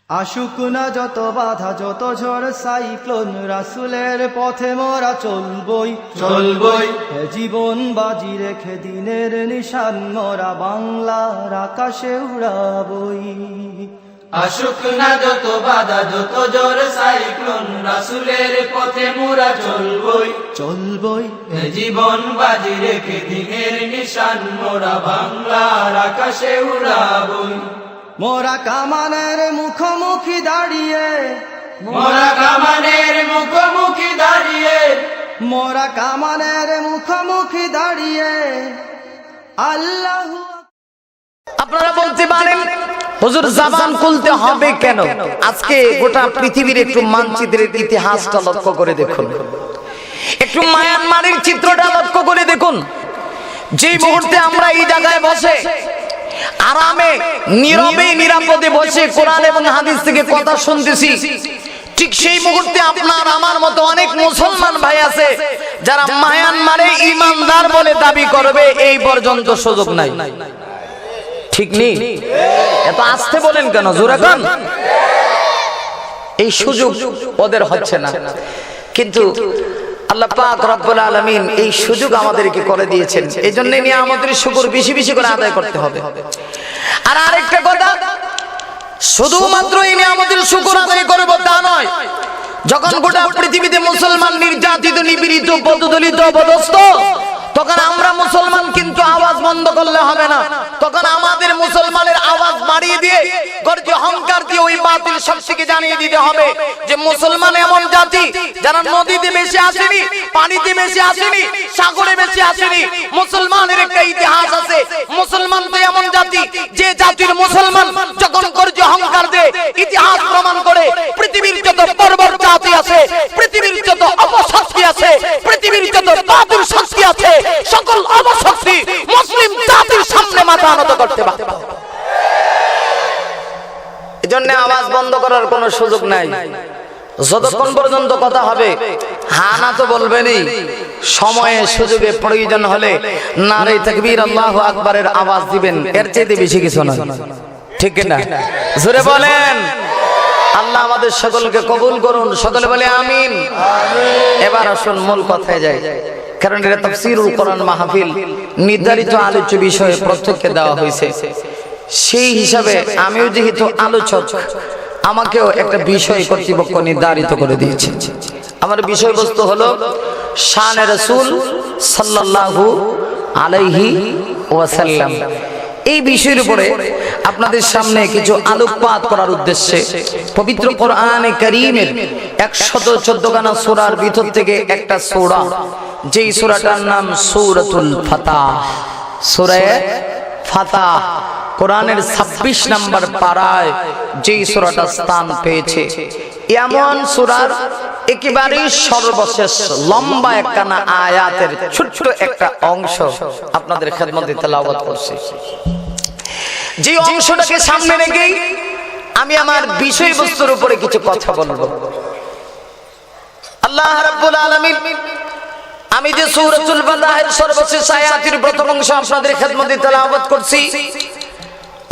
আশুক না যত বাধা যত ঝড় সাইক্লোন, রাসূলের পথে মোরা চলবই চলবই। জীবন বাজি রেখে দিনের নিশান মোরা বাংলার আকাশে উড়াবই। আশুক না যত বাধা যত ঝড় সাইক্লোন, রাসূলের পথে মোরা চলবই চলবই। জীবন বাজি রেখে দিনের নিশান মোরা বাংলার আকাশে উড়াবই। মোরা কামানের মুখোমুখি দাঁড়িয়ে, মোরা কামানের মুখোমুখি দাঁড়িয়ে, মোরা কামানের মুখোমুখি দাঁড়িয়ে আল্লাহু। আপনারা বলতে পারেন হুজুর জবান খুলতে হবে কেন? আজকে গোটা পৃথিবীর একটু মানচিত্রের ইতিহাসটা লক্ষ্য করে দেখুন, একটু মায়ানমারের চিত্রটা লক্ষ্য করে দেখুন। যে মুহূর্তে আমরা এই জায়গায় বসে আরামে নীরবে নিরাপদে বসে কোরআন এবং হাদিস থেকে কথা শুনতেছি, ঠিক সেই মুহূর্তে আপনার আমার মতো অনেক মুসলমান ভাই আছে যারা মায়ানমারে ঈমানদার বলে দাবি করবে, এই পর্যন্ত সুযোগ নাই। ঠিক নেই? এত আস্তে বলেন কেন? জোরে বলেন। এই সুযোগ ওদের হচ্ছে না, কিন্তু আল্লাহ পাক রব্বুল আলামিন এই সুযোগ আমাদেরকে করে দিয়েছেন। এজন্য নিয়ামতের শুকর বেশি বেশি করে আদায় করতে হবে। আর আরেকটা কথা, শুধুমাত্র এই নিয়ামতের শুকর আদায় করব তা নয়, যখন গোটা পৃথিবীতে মুসলমান নির্যাতিত, নিপীড়িত, পদদলিত, অপদস্থ, তখন আমরা মুসলমান কিন্তু আওয়াজ বন্ধ করলে হবে না। তখন আমাদের মুসলমানের আওয়াজ বাড়িয়ে দিয়ে গর্জে অহংকার দিয়ে ওই বাতিল শক্তিকে জানিয়ে দিতে হবে যে মুসলমান এমন জাতি যারা নদীতে বেশি আসেনি, পানিতে বেশি আসেনি, সাগরে বেশি আসেনি। মুসলমানের একটা ইতিহাস আছে। মুসলমান তো এমন জাতি যে জাতির মুসলমান যখন গর্জে অহংকার দেয়, ইতিহাস প্রমাণ করে পৃথিবীর যত বর্বর জাতি আছে, পৃথিবীর যত অপশক্তি আছে, পৃথিবীর যত বাতিল শক্তি আছে, সকল অপশক্তি মুসলিম জাতির সামনে মাথা নত করতে পারে। এজন্য আওয়াজ বন্ধ করার কোনো সুযোগ নাই। যতক্ষণ পর্যন্ত কথা হবে হা না তো বলবেনই, সময়ে সুযোগে প্রয়োজন হলে নারে তাকবীর আল্লাহু আকবারের আওয়াজ দিবেন, এর চেয়ে বেশি কিছু না। ঠিক না? জোরে বলেন। আল্লাহ আমাদের সকলকে কবুল করুন। সকলে বলে আমিন। এবার আসুন মূল কথায় যাই, কারণ এটা তাফসীরুল কোরআন মাহফিল, নির্ধারিত আলোচ্য বিষয়ে প্রত্যেককে দেওয়া হয়েছে। সেই হিসাবে আমিও যেহেতু আলোচক, আমাকেও একটা বিষয় কর্তৃপক্ষ নির্ধারিত করে দিয়েছে। আমার বিষয়বস্তু হলো শানে রাসূল সাল্লাল্লাহু আলাইহি ওয়াসাল্লাম। এই বিষয়ের উপরে আপনাদের সামনে কিছু আলোকপাত করার উদ্দেশ্যে পবিত্র কোরআনে কারীমের 114 খানা সূরার ভিতর থেকে একটা সূরা, যেই সূরাটার নাম সূরাতুল ফাতাহ। সূরা ফাতাহ কোরআনের 26 নম্বর পারায় যেই সূরাটা স্থান পেয়েছে, এমন সূরার একেবারে সর্বশেষ লম্বা একখানা আয়াতের ছোট্ট একটা অংশ আপনাদের খেদমতে তেলাওয়াত করছি। যে অংশটাকে সামনে রেখেই আমি আমার বিষয়বস্তুর উপরে কিছু কথা বলবো। আল্লাহ রাব্বুল আলামিন, আমি যে সূরাতুল ফাতাহের সর্বশেষ আয়াতের প্রথম অংশ আপনাদের খেদমতে তেলাওয়াত করছি,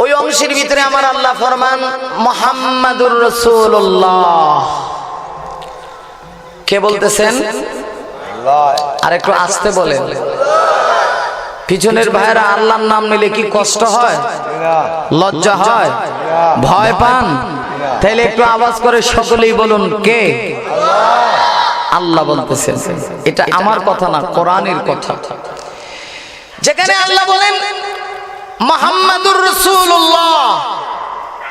ওই অংশের ভিতরে আমার আল্লাহ ফরমান মুহাম্মাদুর রাসূলুল্লাহ। কে বলতেছেন? আল্লাহ। আর একটু আস্তে বলেন। পিছনের ভাইরা আল্লাহর নাম নিলে কি কষ্ট হয়? লজ্জা হয়? ভয় পান? তাহলে একটু আওয়াজ করে সকলেই বলুন, কে? আল্লাহ বলতেছেন। এটা আমার কথা না, কোরআনের কথা। যেখানে আল্লাহ বলেন মুহাম্মাদুর রাসূলুল্লাহ,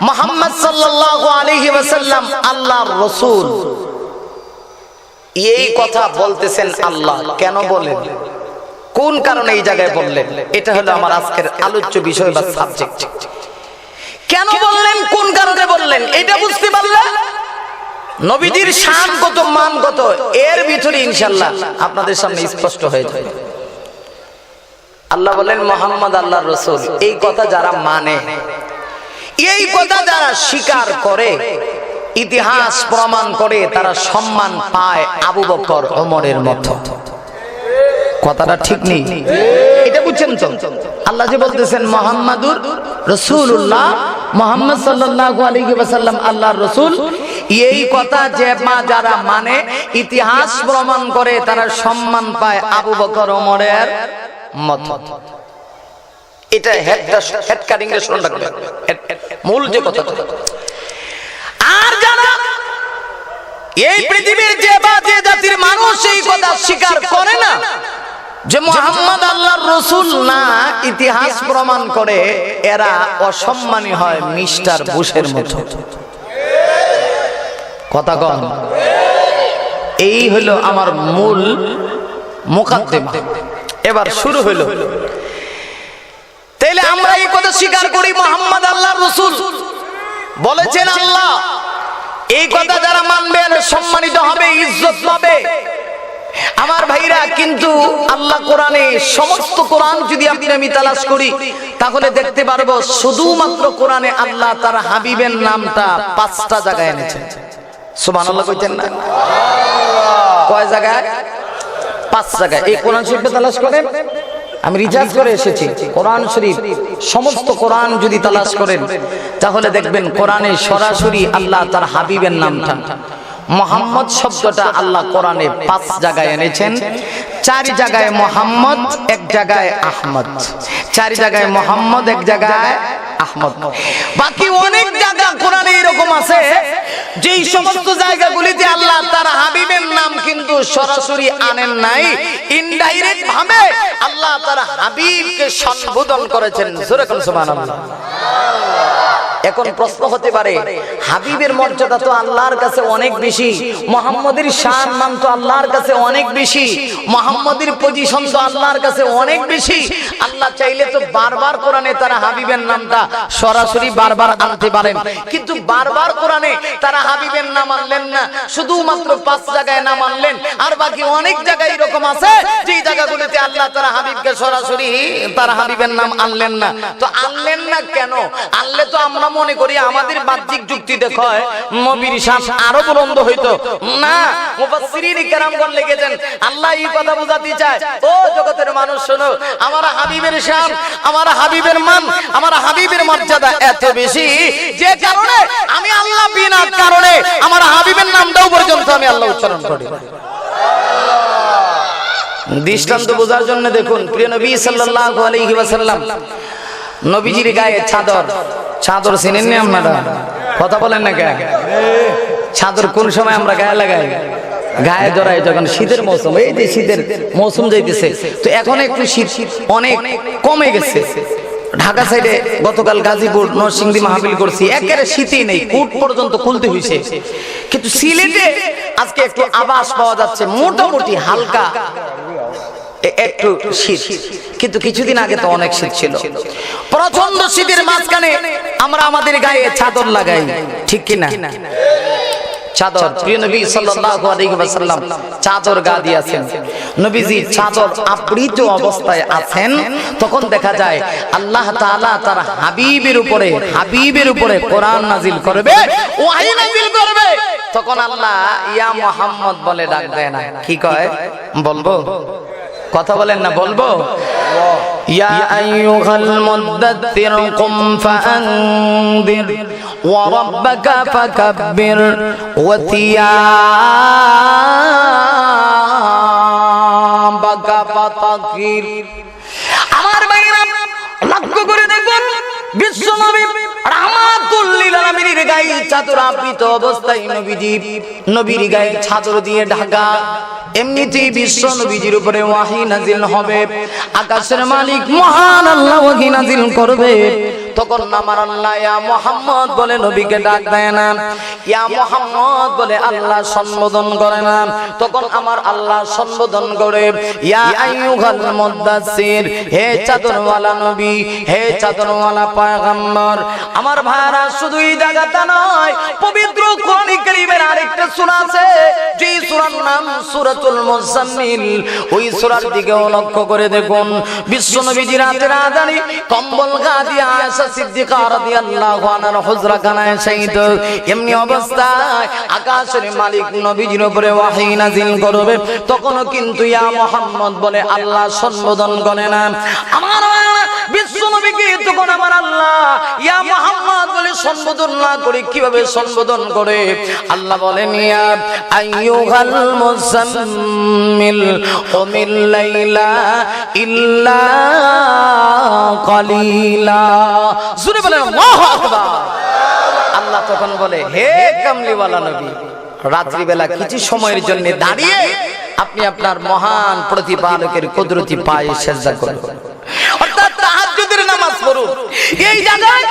মুহাম্মদ সাল্লাল্লাহু আলাইহি ওয়াসাল্লাম আল্লাহর রাসূল, এই কথা বলতেছেন আল্লাহ। কেন বলেন? কোন কারণে এই জায়গায় বললেন? এটা হলো আমার আজকের আলোচ্য বিষয় বা সাবজেক্ট। কেন বললেন, কোন কারণে বললেন, এটা বুঝতে পারলে নবীজির শান কত, মান কত, এর ভিতরে ইনশাআল্লাহ আপনাদের সামনে স্পষ্ট হয়ে যাবে। আল্লাহ বলেন মুহাম্মদ আল্লাহর রাসূল। এই কথা যারা মানে, এই কথা যারা স্বীকার করে, ইতিহাস প্রমাণ করে, তারা সম্মান পায় আবু বকর ওমরের মতো। কথাটা ঠিক নেই, এটা বুঝছেন তো? আল্লাহ যে বলতেছেন মুহাম্মাদুর রাসূলুল্লাহ, মুহাম্মদ সাল্লাল্লাহু আলাইহি ওয়াসাল্লাম আল্লাহর রাসূল, এই কথা যে যারা মানে ইতিহাস প্রমাণ করে তারা সম্মান পায় আবু বকর ওমরের মত। এটা হেড কাটিং এর শুনতে হবে, মূল যে কথাটা। আর যারা এই পৃথিবীর যে জাতির মানুষ এই কথা স্বীকার করে না যে মুহাম্মদ আল্লাহর রাসূল না, ইতিহাস প্রমাণ করে এরা অসম্মানী হয় মিস্টার বুশের মতো। কথা কম। এই হলো আমার মূল মুকাদ্দিমা। এবার শুরু হলো। তাইলে আমরা এই কথা স্বীকার করি মুহাম্মদ আল্লাহর রাসূল বলেছেন আল্লাহ, এই কথা যারা মানবে সম্মানিত হবে, ইজ্জত পাবে। আমার ভাইরা, কিন্তু আল্লাহ কোরআনে সমস্ত কোরআন যদি আমি তালাশ করি তাহলে দেখতে পারবো শুধুমাত্র কোরআনে আল্লাহ তার হাবিবের নামটা 5টা জায়গায় এনেছেন। সুবহানাল্লাহ কইতেন না? কয় জায়গায়? 5 জায়গায়। এই কোরআন শরীফে তালাশ করেন, আমি রিসার্চ করে এসেছি, কোরআন শরীফ সমস্ত কোরআন যদি তালাশ করেন তাহলে দেখবেন কোরআনে সরাসরি আল্লাহ তার হাবিবের নামটা মুহাম্মদ শব্দটা আল্লাহ কোরআনে 5 জায়গায় এনেছেন। 4 জায়গায় মুহাম্মদ, 1 জায়গায় আহমদ। 4 জায়গায় মুহাম্মদ, 1 জায়গায় আহমদ। বাকি অনেক জায়গা কোরআনে এরকম আছে যেই সমস্ত জায়গাগুলিতে আল্লাহ তার হাবিবের নাম কিন্তু সরাসরি আনেন নাই, ইনডাইরেক্ট ভাবে আল্লাহ তার হাবিবকে সম্বোধন করেছেন। জোরে বলুন সুবহানাল্লাহ। এখন প্রশ্ন হতে পারে, হাবিবের মর্যাদা তো আল্লাহর কাছে অনেক বেশি, মুহাম্মদের শান মান তো আল্লাহর কাছে অনেক বেশি, মুহাম্মদের পজিশন তো আল্লাহর কাছে অনেক বেশি। আল্লাহ চাইলে তো বারবার কোরআনে তারা হাবিবের নামটা সরাসরি বারবার আনতে পারেন, কিন্তু বারবার কোরআনে তারা হাবিবের নাম আনলেন না, শুধুমাত্র 5 জায়গায় নাম আনলেন। আর বাকি অনেক জায়গায় এরকম আছে যেই জায়গাগুলোতে আল্লাহ তারা হাবিবকে সরাসরি তারা হাবিবের নাম আনলেন না। তো আনলেন না কেন? আনলে তো আমরা মনে করি আমাদের বাহ্যিক যুক্তি দেখায় নবীর শান আরো বুলন্দ হইতো না। মুফাসসিরিন কেরামগণ লিখেছেন আল্লাহ এই কথা বোঝাতে চায়, ও জগতের মানুষ শোনো, আমার হাবিবের শান, আমার হাবিবের মান, আমার হাবিবের মর্যাদা এত বেশি যে কারণে আমি আল্লাহ বিনা কারণে আমার হাবিবের নামটাও পর্যন্ত আমি আল্লাহ উচ্চারণ করি। দৃষ্টান্ত বোঝার জন্য দেখুন, প্রিয় নবী সাল্লাল্লাহু আলাইহি ওয়াসাল্লাম নবীজির গায়ে চাদর, চাদর চিনেন না আপনারা? কথা বলেন না কেন? চাদর কোন সময় আমরা গায়ে লাগাই? গায়ে জড়াই যখন শীতের মৌসুম। এই যে শীতের মৌসুম যাইতেছে, তো এখন একটু শীত অনেক কমে গেছে। ঢাকা সাইডে গতকাল গাজীপুর নরসিংদী মাহফিল করছি, একেবারে শীতই নেই, কোট পর্যন্ত খুলতে হয়েছে। কিন্তু সিলেটে আজকে একটু আভাস পাওয়া যাচ্ছে, মোটামুটি হালকা একটু শীত, কিন্তু কিছুদিন আগে তো অনেক শীত ছিল। প্রচন্ড শীতের মাঝখানে আমরা আমাদের গায়ে চাদর লাগাই, ঠিক কিনা? চাদর, প্রিয় নবী সাল্লাল্লাহু আলাইহি ওয়াসাল্লাম চাদর গা দিয়েছেন। নবীজি চাদর আবৃত অবস্থায় আছেন, তখন দেখা যায় আল্লাহ তাআলা তার হাবিবের উপরে কোরআন নাজিল করবে, ওহী নাজিল করবে। তখন আল্লাহ ইয়া মুহাম্মদ বলে ডাক দেয় না, কি কয়? বলবো? কথা বলেন না, বলবো? ইয়া আইয়ুহাল মুদ্দাথির কুম ফাআনদির ওয়া রাব্বাকা ফাকাব্বির ওয়া থিয়াবাকা ফাতাকির। আমার ভাইরা লক্ষ্য করে দেখুন, বিশ্ব নবী রাহমাতুল লিল আলামিনের গায়ে চাদর আবৃত অবস্থায় নবীর গায়ে চাদর দিয়ে ঢাকা। এমনিতেই বিশ্ব নবীজির উপরে ওয়াহী নাজিল হবে, আকাশের মালিক মহান আল্লাহ ওয়াহী নাজিল করবে। তখন আমার আল্লাহ ইয়া মুহাম্মদ বলে নবীকে ডাক দেয় না, ইয়া মুহাম্মদ বলে আল্লাহ সম্বোধন করে না। তখন আমার আল্লাহ সম্বোধন করে ইয়া আইয়ুহাল মুদ্দাসসির, হে চাদরওয়ালা নবী, হে চাদরওয়ালা পয়গম্বর। আমার ভাইরা, শুধু এই জায়গাটা নয়, পবিত্র কোরআন কারীমের আরেকটা সূরা আছে, যে সূরার নাম সূরাতুল মুজাম্মিল। ওই সূরার দিকেও লক্ষ্য করে দেখুন, বিশ্ব নবীজি রাতের আযানে কম্বল গা দিয়ে আয়েশা সিদ্দিকা রাদিয়াল্লাহু আনহার হুজরাখানায় শহীদ। এমনি অবস্থায় আকাশের মালিক নবীজির উপরে ওয়াহী নাযিল করবে, তখনও কিন্তু ইয়া মুহাম্মদ বলে আল্লাহ সম্বোধন করে না। আমার বিশ্ব নবীকে তখন আমার আল্লাহ ইয়া মুহাম্মদ বলে সম্বোধন না করে কিভাবে সম্বোধন করে? আল্লাহ বলেন ইয়া আইয়ুহাল মুযাম্মিল কুমিল লাইলা ইল্লা কালিলা। জোরে বলেন আল্লাহু আকবার। আল্লাহ তখন বলে হে কামলিওয়ালা নবী, রাত্রি বেলা কিছু সময়ের জন্য দাঁড়িয়ে আপনি আপনার মহান প্রতিপালকের কুদরতি পায়ে সিজদা করুন, অর্থাৎ তাহাজ্জুদের নামাজ পড়ুন। এই জায়গায়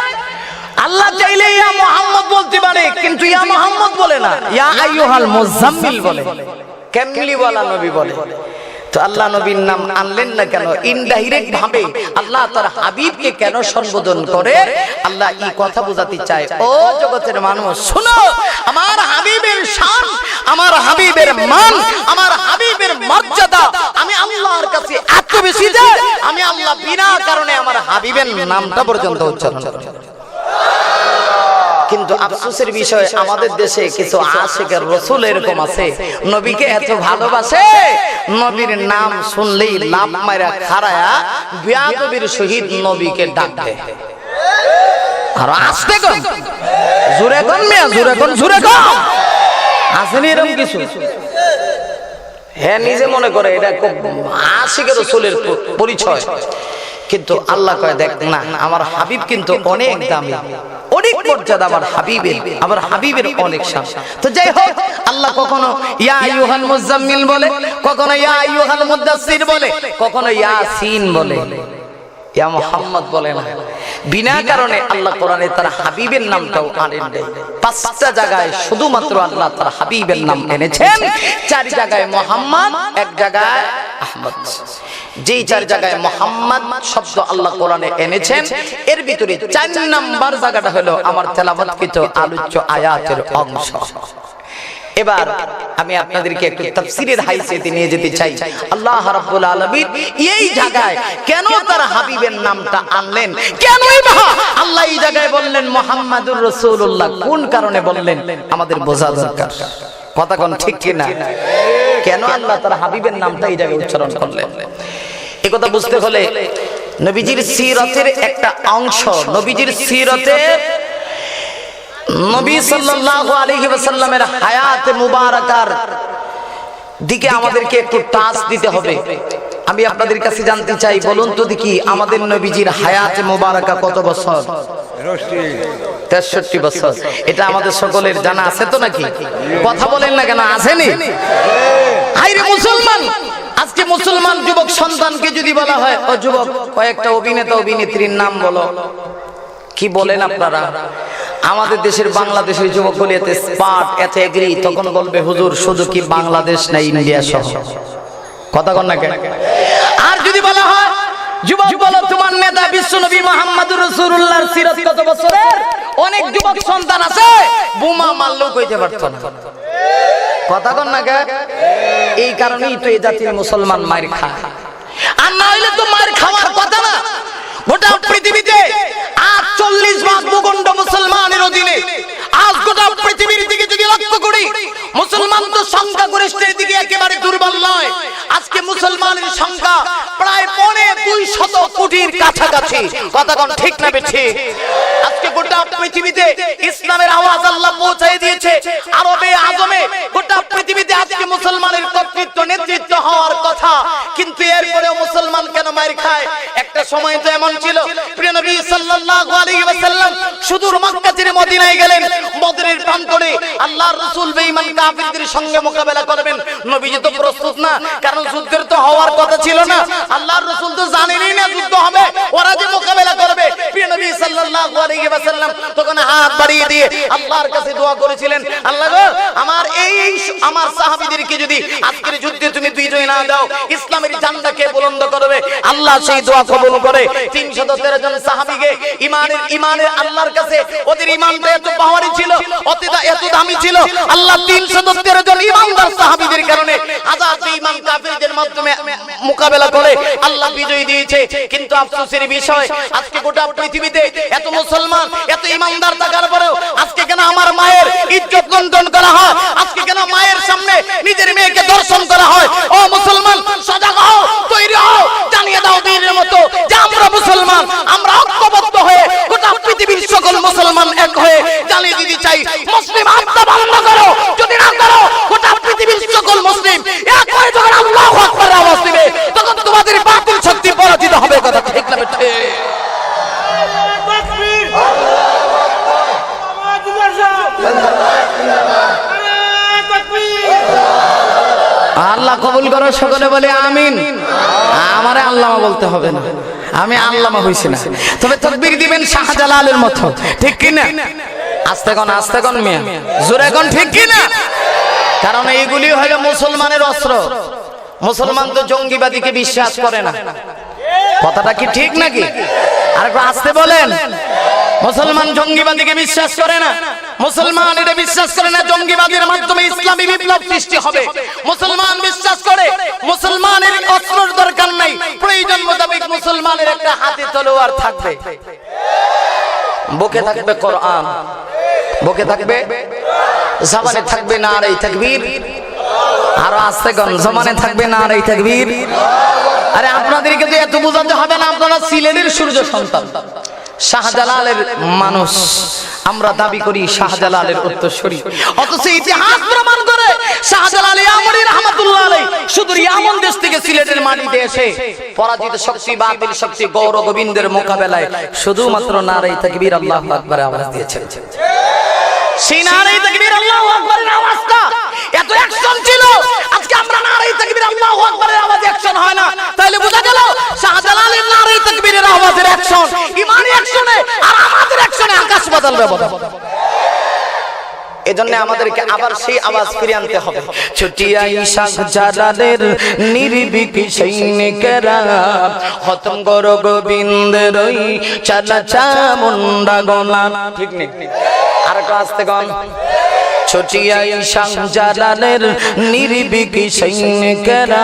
আল্লাহ চাইলে ইয়া মুহাম্মদ বলতে পারে, কিন্তু ইয়া মুহাম্মদ বলে না, ইয়া আইয়ুহাল মুযাম্মিল বলে, কামলিওয়ালা নবী বলে। তো আল্লাহ নবীর নাম আনলেন না কেন? ইনডাইরেক্ট ভাবে আল্লাহ তার হাবিবকে কেন সম্বোধন করে? আল্লাহ এই কথা বোঝাতে চায়, ও জগতের মানুষ শুনো, আমার হাবিবের শান, আমার হাবিবের মান, আমার হাবিবের মর্যাদা আমি আল্লাহর কাছে এত বেশি যে আমি আল্লাহ বিনা কারণে আমার হাবিবের নামটা পর্যন্ত উচ্চারণ করি। কিন্তু আফসোসের বিষয় আমাদের দেশে কিছু আশিকের রাসূল এরকম আছে, নবীকে এত ভালোবাসে, নবীর নাম শুনলেই লাভ মারা খাড়ায়া বেয়াদবির সহিত নবীকে ডাকে। আর আসতে কোন জোরে কোন মিয়া, জোরে কোন, জোরে কোন আসেনি এরকম কিছু? হ্যাঁ, নিজে মনে করে এটা আশিকের রাসূলের পরিচয়, কিন্তু আল্লাহ কয় দেখ না, আমার হাবিব কিন্তু অনেক দামি, অনেক মর্যাদা আমার হাবিবের, আমার হাবিবের অনেক শান। তো যাই হোক, আল্লাহ কখনো ইয়া আইয়ুহাল মুযাম্মিল বলে, কখনো ইয়া আইয়ুহাল মুদাসসির বলে, কখনো ইয়াসিন বলে, ইয়া মুহাম্মদ বলে না। বিনা কারণে আল্লাহ কোরআনে তার হাবিবের নামটাও আনেন নাই। 5টা জায়গায় শুধুমাত্র আল্লাহ তার হাবিবের নাম এনেছেন, 4 জায়গায় মুহাম্মদ, 1 জায়গায় আহমদ। যেই 4 জায়গায় মুহাম্মদ শব্দ আল্লাহ কোরআনে এনেছেন, এর ভিতরে 4 নাম্বার জায়গাটা হলো আমার তেলাওয়াতকৃত আলোচ্য আয়াতের অংশ। এবার আমি আপনাদেরকে একটু তাফসীরের হাইসিয়তে নিয়ে যেতে চাই। আল্লাহ রাব্বুল আলামিন এই জায়গায় কেন তার হাবিবের নামটা আনলেন, কেনই বা আল্লাহ এই জায়গায় বললেন মুহাম্মাদুর রাসূলুল্লাহ, কোন কারণে বললেন আমাদের বোঝা দরকার। কথা কোন ঠিক কি না? কেন আল্লাহ তার হাবিবের নামটা এই জায়গায় উচ্চারণ করলেন? এই কথা বুঝতে হলে নবীজির সিরাতের একটা অংশ, নবীজির সিরাতের নবী সাল্লাল্লাহু আলাইহি ওয়াসাল্লামের হায়াতে মুবারাকার দিকে আমাদেরকে একটু টাচ দিতে হবে। আমি আপনাদের কাছে জানতে চাই, বলুন তো দেখি আমাদের নবীজির হায়াতে মুবারাকা কত বছর? 63 বছর। এটা আমাদের সকলের জানা আছে তো নাকি? কথা বলেন না কেন, আসেনি? হায়রে মুসলমান, আজকে মুসলমান যুবক সন্তানকে যদি বলা হয়, ও যুবক কয়েকটা অভিনেতা অভিনেত্রীর নাম বলো, কি বলেন আপনারা? আমাদের দেশের বাংলাদেশের যুবকগুলি এতে স্মার্ট, এত এগ্রি, তখন বলবে হুজুর শুধু কি বাংলাদেশ না ইন্ডিয়া সহ। কথা কন না কেন? আর যদি বলা হয় যুবক বলো তোমার নেতা বিশ্বনবী মুহাম্মদুর রাসূলুল্লাহর সিরাত কত বছরের? অনেক যুবক সন্তান আছে বোমা মারলেও কইতে পারতো না। কথা কন না কেন? এই কারণেই তো এই জাতির মুসলমান মার খায়। আর না হইলে তো মার খাওয়ার কথা না। গোটা পৃথিবীতে ৪৮ ভাগ ভূখণ্ড মুসলমানের অধীনে। আজ গোটা পৃথিবীর দিকে যদি লক্ষ্য করি, মুসলমান তো সংখ্যাগরিষ্ঠের দিকে একেবারে দুর্বল নয়। আজকে মুসলমানের সংখ্যা প্রায় 250 কোটির কাছাকাছি। কথা কোন ঠিক না বেঠিক? আজকে গোটা পৃথিবীতে ইসলামের আওয়াজ আল্লাহ পৌঁছায় দিয়েছে। আরবে আজমে গোটা পৃথিবীতে আজকে মুসলমানের কর্তৃত্ব নেতৃত্ব হওয়ার কথা, কিন্তু এরপরেও মুসলমান কেন মার খায়? একটা সময় তো এমন ছিল, প্রিয় নবী সাল্লাল্লাহু আলাইহি ওয়াসাল্লাম সুদূর মক্কা থেকে মদিনায় গেলেন। বদরের প্রান্তরে আল্লাহর রাসূল বেঈমান কাফিরদের সঙ্গে মোকাবেলা করবেন। নবীজি তো প্রস্তুত না, কারণ যুদ্ধের তো হওয়ার কথা ছিল না। আল্লাহর রাসূল তো জানেনই না যুদ্ধ হবে, ওরা যে মোকাবেলা করবে। প্রিয় নবী সাল্লাল্লাহু আলাইহি ওয়াসাল্লাম তখন হাত বাড়িয়ে দিয়ে আল্লাহর কাছে দোয়া করেছিলেন, আল্লাহ গো, আমার সাহাবীদেরকে যদি আজকের যুদ্ধে তুমি বিজয় না দাও, ইসলামের ঝান্ডাকে বুলন্দ করবে, আল্লাহ সেই দোয়া কবুল করে। 313 জন সাহাবীকে ইমানের আল্লাহর কাছে ওদের ঈমানটা এত পাওয়ারি ছিল, এত দামি ছিল, আল্লাহ 313 জন ঈমানদার সাহাবীদের কারণে হাজার ঈমান কাফিরদের মাধ্যমে মোকাবেলা করে আল্লাহ বিজয় দিয়েছে। কিন্তু আফসোসের বিষয়, আজকে গোটা পৃথিবীতে এত মুসলমান, এত ঈমানদার থাকার পরেও আজকে কেন আমার মায়ের ইজ্জত লঙ্ঘন করা হয়? আজকে কেন মায়ের সামনে নিজের মেয়েকে দর্শন করা হয়? ও মুসলমান, সজাগ হও, তৈরি হও, জানিয়ে দাও দিনের মতো যে আমরা মুসলমান, আমরা ঐক্যবদ্ধ হয়ে গোটা পৃথিবীর সকল মুসলমান এক হয়ে জানিয়ে দিতে চাই, মুসলিম আত্মা বন্ধ করো। যদি না করো, গোটা পৃথিবীর সকল মুসলিম এক হয়ে যখন আল্লাহু আকবার আওয়াজ দিবে, তখন তোমাদের বাতিল শক্তি পরাজিত হবে। কথা ঠিক না বেঠিক? আল্লাহ কবুল করো, সকলে বলে আমিন। আমারে আল্লামা বলতে হবে না, আমি আল্লামা হইছি না, তবে তাকবীর দিবেন শাহজালালের মতো, ঠিক কি না? আস্তে কোন মিয়া, জোরে কোন, ঠিক কি না? কারণ এইগুলি হলো মুসলমানের অস্ত্র। মুসলমান তো জঙ্গিবাদীকে বিশ্বাস করে না, কথাটা কি ঠিক নাকি? আর একটু আস্তে বলেন। মুসলমান জঙ্গিবাদীকে বিশ্বাস করে না, মুসলমান এটা বিশ্বাস করে না জঙ্গিবাদের মাধ্যমে ইসলামী বিপ্লব সৃষ্টি হবে। মুসলমান বিশ্বাস করে মুসলমানের অস্ত্রের দরকার নাই, প্রয়োজন মোতাবেক মুসলমানের একটা হাতে তলোয়ার থাকবে, বুকে থাকবে কোরআন, বুকে থাকবে, জবানে থাকবে নারে তাকবীর, আর আস্তে কোন জবানে থাকবে নারে তাকবীর। আরে আপনাদেরকে তো এত বোঝাতে হবে না, আপনারা সিলেটের সূর্য সন্তান, শাহজালালের মানুষ, আমরা দাবি করি শাহজালালের উত্তরসূরি, অথচ ইতিহাস প্রমাণ করে শাহজালাল ইয়ামানি রাহমাতুল্লাহ আলাইহি শুধু ইয়ামান দেশ থেকে সিলেটের মাটিতে এসে পরাজিত শক্তি, বাতিল শক্তি, গৌর গোবিন্দের মোকাবেলায় শুধুমাত্র নারে তাকবীর আল্লাহু আকবার আওয়াজ দিয়েছেন। সেই নারে তাকবীর আল্লাহু আকবারের আওয়াজটা এত অ্যাকশন ছিল, আজকে আমরা নারে তাকবীর আল্লাহু আকবারের আওয়াজে অ্যাকশন হয় না, তাহলে বোঝা গেল শাহজালালের নারে তাকবীরের আওয়াজের অ্যাকশন ইমানি অ্যাকশনে, আর আমাদের অ্যাকশনে আকাশ পাতাল ব্যবধান। এজন্য আমাদেরকে আবার সেই আওয়াজ ফিরিয়ে আনতে হবে। ছুটিয়া শাহজালালের নির্ভীক সৈনিকেরা খতম করো গোবিন্দের ওই চালা চামুন্ডা গলা, ঠিক নেই? আর একটু আস্তে গান। ছুটিয়া শাহজালালের নির্ভীক সৈনিকেরা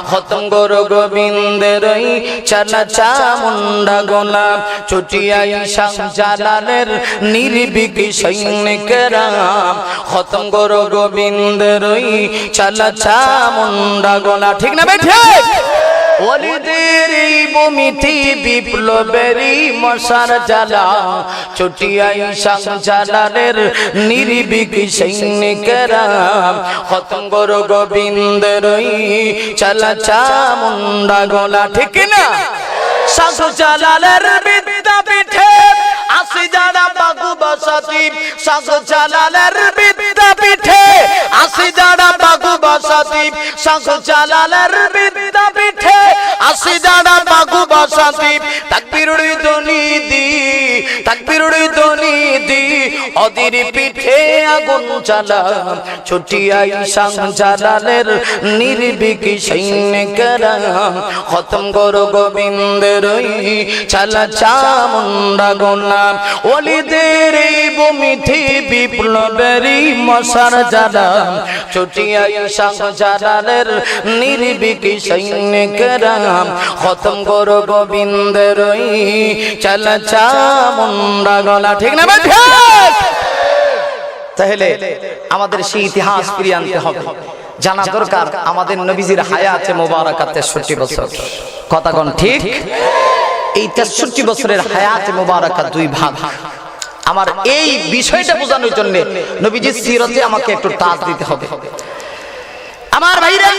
খতম করো গোবিন্দের ওই চালা চামুন্ডা গলা। ছুটিয়া শাহজালালের নির্ভীক সৈনিকেরা খতম করো গোবিন্দের ওই চালা চামুন্ডা গলা, ঠিক না বেঠিক? ওলিদের এই ভূমিতে বিপ্লবেরই মশার জ্বালা, ছুটিয়া শাহজালালের নির্ভীক সৈনিকেরা খতম করো গোবিন্দের ওই চালা চামুন্ডা গলা, ঠিক না? শাহজালালের বিদ্যাপীঠে আসি যারা বাবু বসতি, শাহজালালের বিদ্যাপীঠে আসি যারা বাবু বসতি, শাহজালালের বিদ্যাপীঠে আসি যারা বাবু বসতি। তাকবীরের ধ্বনি দি, তাকবীরের ধ্বনি দি, ওদের পিঠে আগুন জ্বালা। ছুটিয়া শাহজালালের নির্ভীক সৈনিকেরা খতম করো গোবিন্দের ওই চালা চামুন্ডা গলা। ওলিদের এই ভূমিতে বিপ্লবেরই মশার জ্বালা, ছুটিয়া শাহজালালের নির্ভীক সৈনিকেরা খতম করো গোবিন্দের ওই চালা চামুন্ডা গলা, ঠিক না বেঠিক? তাহলে আমাদের সেই ইতিহাস ফিরিয়ে আনতে হবে। জানা দরকার আমাদের নবীজির হায়াতে মোবারকা 63 বছর, কথা কোন ঠিক? এই 63 বছরের হায়াতে মোবারকা দুই ভাগ। আমার এই বিষয়টা বোঝানোর জন্য নবীজির সিরাতে আমাকে একটু টাচ দিতে হবে। আমার ভাইরা,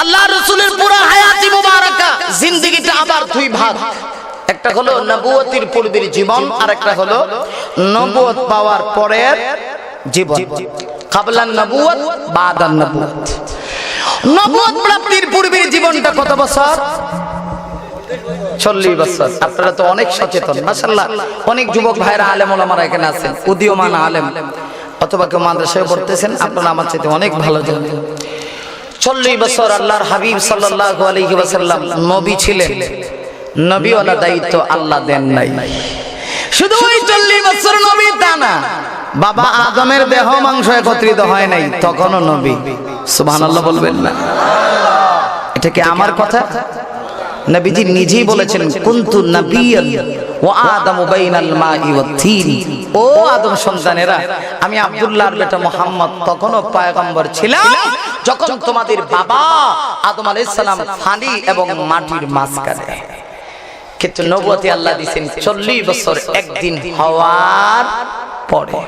আল্লাহর রাসূলের পুরো হায়াতে মোবারকা জিন্দেগিটা আবার দুই ভাগ। একটা হলো নবুয়তের পূর্বের জীবন, আর একটা হলো নবুয়ত পাওয়ার পরের জীবন, কাবলান নবুয়ত বাদান নবুয়ত। নবুয়ত প্রাপ্তির পূর্বের জীবনটা কত বছর? 40 বছর। আপনারা তো অনেক সচেতন, মাশাআল্লাহ। অনেক যুবক ভাইরা আলেম ওলামারা এখানে আছেন, উদীয়মান আলেম, অথবা কেউ মাদ্রাসায় পড়তেছেন, আপনারা আমার চাইতে অনেক ভালো জানেন। 40 বছর আল্লাহর হাবিব সাল্লাল্লাহু আলাইহি ওয়াসাল্লাম নবী ছিলেন, নবীওয়ালা দায়িত্ব আল্লাহ দেন নাই। শুধু ওই 40 বছর নবী তা না, বাবা আদমের দেহ মাংস একত্রিত হয় নাই তখনও নবী। সুবহানাল্লাহ বলবেন না? এটা কি আমার কথা? নবীজি নিজেই বলেছেন, কুনতু নাবিয়্যান ওয়া আদামু বাইনাল মাই ওয়াত তিন। ও আদম সন্তানেরা, আমি আব্দুল্লাহর বেটা মুহাম্মদ তখনও পয়গম্বর ছিলাম যখন তোমাদের বাবা আদম আলাইহিস সালাম পানি এবং মাটির মাঝখানে। কিন্তু নবুয়তি আল্লাহ দিয়েছেন 40 বছর একদিন হওয়ার পরে।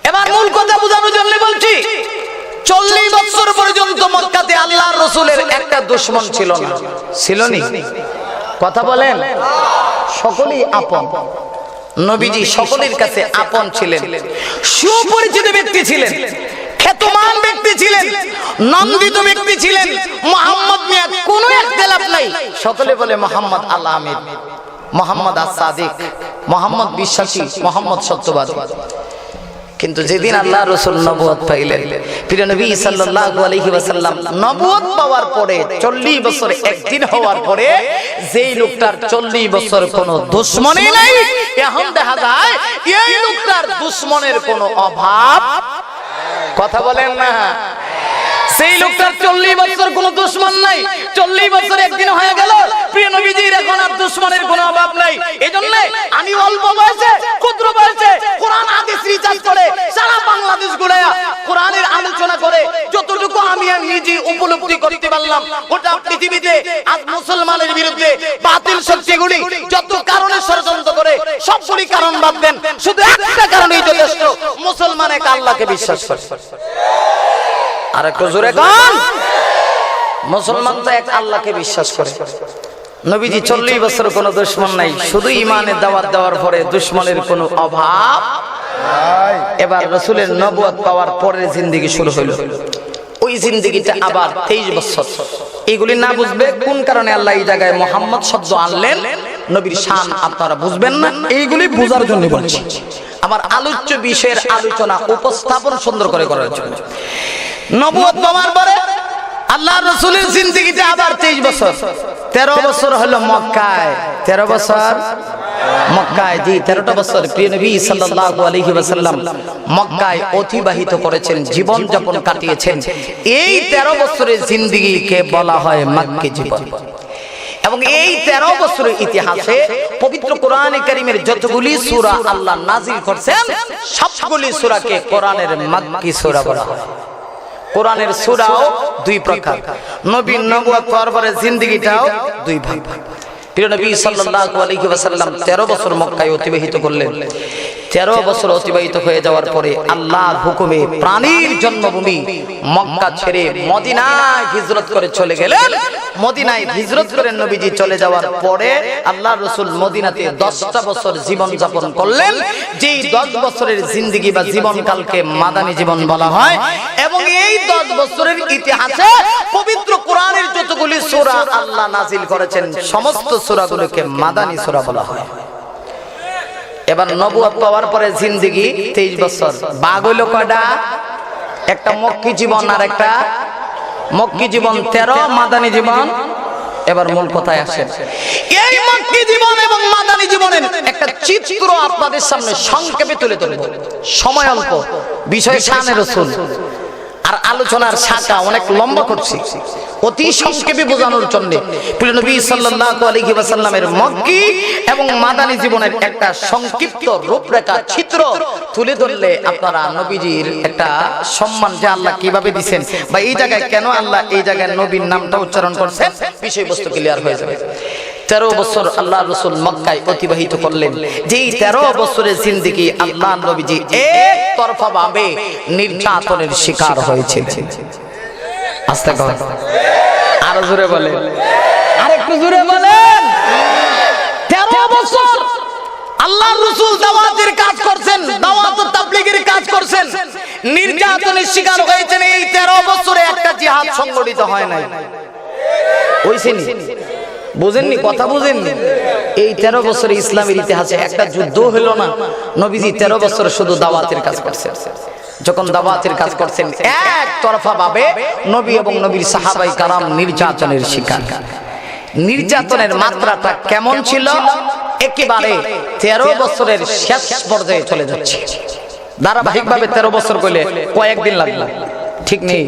এবার মূল কথা বোঝানোর জন্য বলছি, 40 বছর পর্যন্ত মক্কাতে আল্লাহর রাসূলের একটা দুশমন ছিল না। ছিল নি? কথা বলেন। সকলেই আপন, নবীজি সকলের কাছে আপন ছিলেন, সুপরিচিত ব্যক্তি ছিলেন, খ্যাতমান ব্যক্তি ছিলেন, নন্দিত ব্যক্তি ছিলেন। মুহাম্মদ মিয়া কোনো ইখতিলাফ নাই, সকলে বলে মুহাম্মদ আল আমিন, মুহাম্মদ আস-সাদিক, মুহাম্মদ বিশ্বাসী, মুহাম্মদ সত্যবাদী। কিন্তু যেদিন আল্লাহ রাসূল নবুয়ত পাইলেন, প্রিয় নবী সাল্লাল্লাহু আলাইহি ওয়াসাল্লাম নবুয়ত পাওয়ার পরে 40 বছর একদিন হওয়ার পরে যেই লোকটার 40 বছর কোনো দুশমনই নাই, এখন দেখা যায় এই লোকটার দুশমনের কোনো অভাব। কথা বলেন না? সেই লোকটার 40 বছর কোনো দুশমন নাই, 40 বছর একদিন হয়ে গেল, প্রিয় নবীজির এখন আর দুশমনের কোনো অভাব নাই। এজন্য আমি অল্প বয়সে, ক্ষুদ্র বয়সে কোরআন হাদিস রিসার্চ করে সারা বাংলাদেশ ঘুরে কোরআনের আলোচনা করে যতটুকু আমি নিজে উপলব্ধি করতে পারলাম, গোটা পৃথিবীতে আজ মুসলমানের বিরুদ্ধে বাতিল শক্তিগুলি যত কারণে ষড়যন্ত্র করে সবগুলি কারণ বাদ দেন, শুধু একটা কারণেই যথেষ্ট, মুসলমান এক আল্লাহকে বিশ্বাস করে। আর একটু জোরে গান, মুসলমান তো এক আল্লাহকে বিশ্বাস করে। নবীজি 40 বছর কোনো দুশমন নাই, শুধু ঈমানের দাওয়াত দেওয়ার পরে দুশমনের কোনো অভাব নাই। এবার রাসূলের নবুয়ত পাওয়ার পরের জিন্দেগি শুরু হলো। ওই জিন্দেগিটা আবার 23 বছর। এইগুলি না বুঝবে কোন কারণে আল্লাহ এই জায়গায় মুহাম্মদ শব্দ আনলেন, নবীর শান আপনারা বুঝবেন না, এইগুলি বোঝার জন্য বলছি। আমার আলোচ্য বিষয়ের আলোচনা উপস্থাপন সুন্দর করে করার জন্য। নবুয়ত পাওয়ার পরে আল্লাহর রাসূলের জিন্দেগিতে আবার 23 বছর, 13 বছর হলো মক্কায়। 13 বছর মক্কায়, জি 13টা বছর প্রিয় নবী সাল্লাল্লাহু আলাইহি ওয়াসাল্লাম মক্কায় অতিবাহিত করেছেন, জীবন যাপন কাটিয়েছেন। এই 13 বছরের জিন্দেগিকে বলা হয় মক্কি জীবন। এবং এই 13 বছরের ইতিহাসে পবিত্র কোরআনে কারীমের যতগুলি সূরা আল্লাহ নাযিল করেছেন, সবগুলি সূরাকে কোরআনের মক্কি সূরা বলা হয়। কোরআনের সূরাও দুই প্রকার, নবীর নবুয়ত পাওয়ার পরে জিন্দেগিটাও দুই ভাগ। প্রিয় নবী সাল্লাল্লাহু আলাইহি ওয়াসাল্লাম 13 বছর মক্কায় অতিবাহিত করলেন। 13 বছর অতিবাহিত হয়ে যাওয়ার পরে আল্লাহর হুকুমে প্রাণীর জন্মভূমি মক্কা ছেড়ে মদিনায় হিজরত করে চলে গেলেন। মদিনায় হিজরত করে নবীজি চলে যাওয়ার পরে আল্লাহর রাসূল মদিনাতে 10টা বছর জীবন যাপন করলেন। যেই 10 বছরের জিন্দেগি বা জীবনকালকে মাদানী জীবন বলা হয়। এবং এই 10 বছরের ইতিহাসে পবিত্র কোরআনের যতগুলি সূরা আল্লাহ নাযিল করেছেন, সমস্ত সূরাগুলোকে মাদানী সূরা বলা হয়। এবার নবুয়ত পাওয়ার পরে জিন্দেগি 23 বছর, ভাগ হইল কয়টা? একটা মক্কি জীবন আর একটা মক্কি জীবন 13, মাদানী জীবন। এবার মূল কথায় আসেন, এই মক্কি জীবন এবং মাদানী জীবনের একটা চিত্র আপনাদের সামনে সংক্ষেপে তুলে ধরব। সময় অল্প, বিষয় শানে রাসূল, আর আলোচনার শাখা অনেক লম্বা করছি, অতি সংক্ষেপে বোঝানোর জন্য। প্রিয় নবী সাল্লাল্লাহু আলাইহি ওয়াসাল্লামের মক্কি এবং মাদানী জীবনের একটা সংক্ষিপ্ত রূপরেখা চিত্র তুলে ধরলে আপনারা নবীজির একটা সম্মান যে আল্লাহ কিভাবে দিবেন বা এই জায়গায় কেন আল্লাহ এই জায়গায় নবীর নামটা উচ্চারণ করছেন, বিষয়বস্তু ক্লিয়ার হয়ে যাবে। 13 বছর আল্লাহ রাসূল মক্কায় অতিবাহিত করলেন। যেই 13 বছরের জিন্দেগি আল্লাহ নবীজি একতরফা ভাবে নির্যাতনের শিকার হয়েছিলেন। আস্তে কথা, আরো জোরে বলেন, আরেকটু জোরে বলেন। 13 বছর আল্লাহর রাসূল দাওয়াতের কাজ করছেন, দাওয়াত ও তাবলীগের কাজ করছেন, নির্যাতনের শিকার হয়েছেন। এই 13 বছরে একটা জিহাদ সংগঠিত হয় নাই। হইছেনি? বুঝেননি? কথা বুঝেননি? এই 13 বছরে ইসলামের ইতিহাসে একটা যুদ্ধ হলো না। নবীজি 13 বছর শুধু দাওয়াতের কাজ করছেন। যখন দাওয়াতের কাজ করছেন এক তরফা ভাবে নবী এবং নবীর সাহাবাই কারাম নির্যাতনের শিকার। নির্যাতনের মাত্রাটা কেমন ছিল? একেবারে 13 বছরের শেষ পর্যায়ে চলে যাচ্ছে। ধারাবাহিকভাবে 13 বছর করলে কয়েকদিন লাগলো, ঠিক নেই?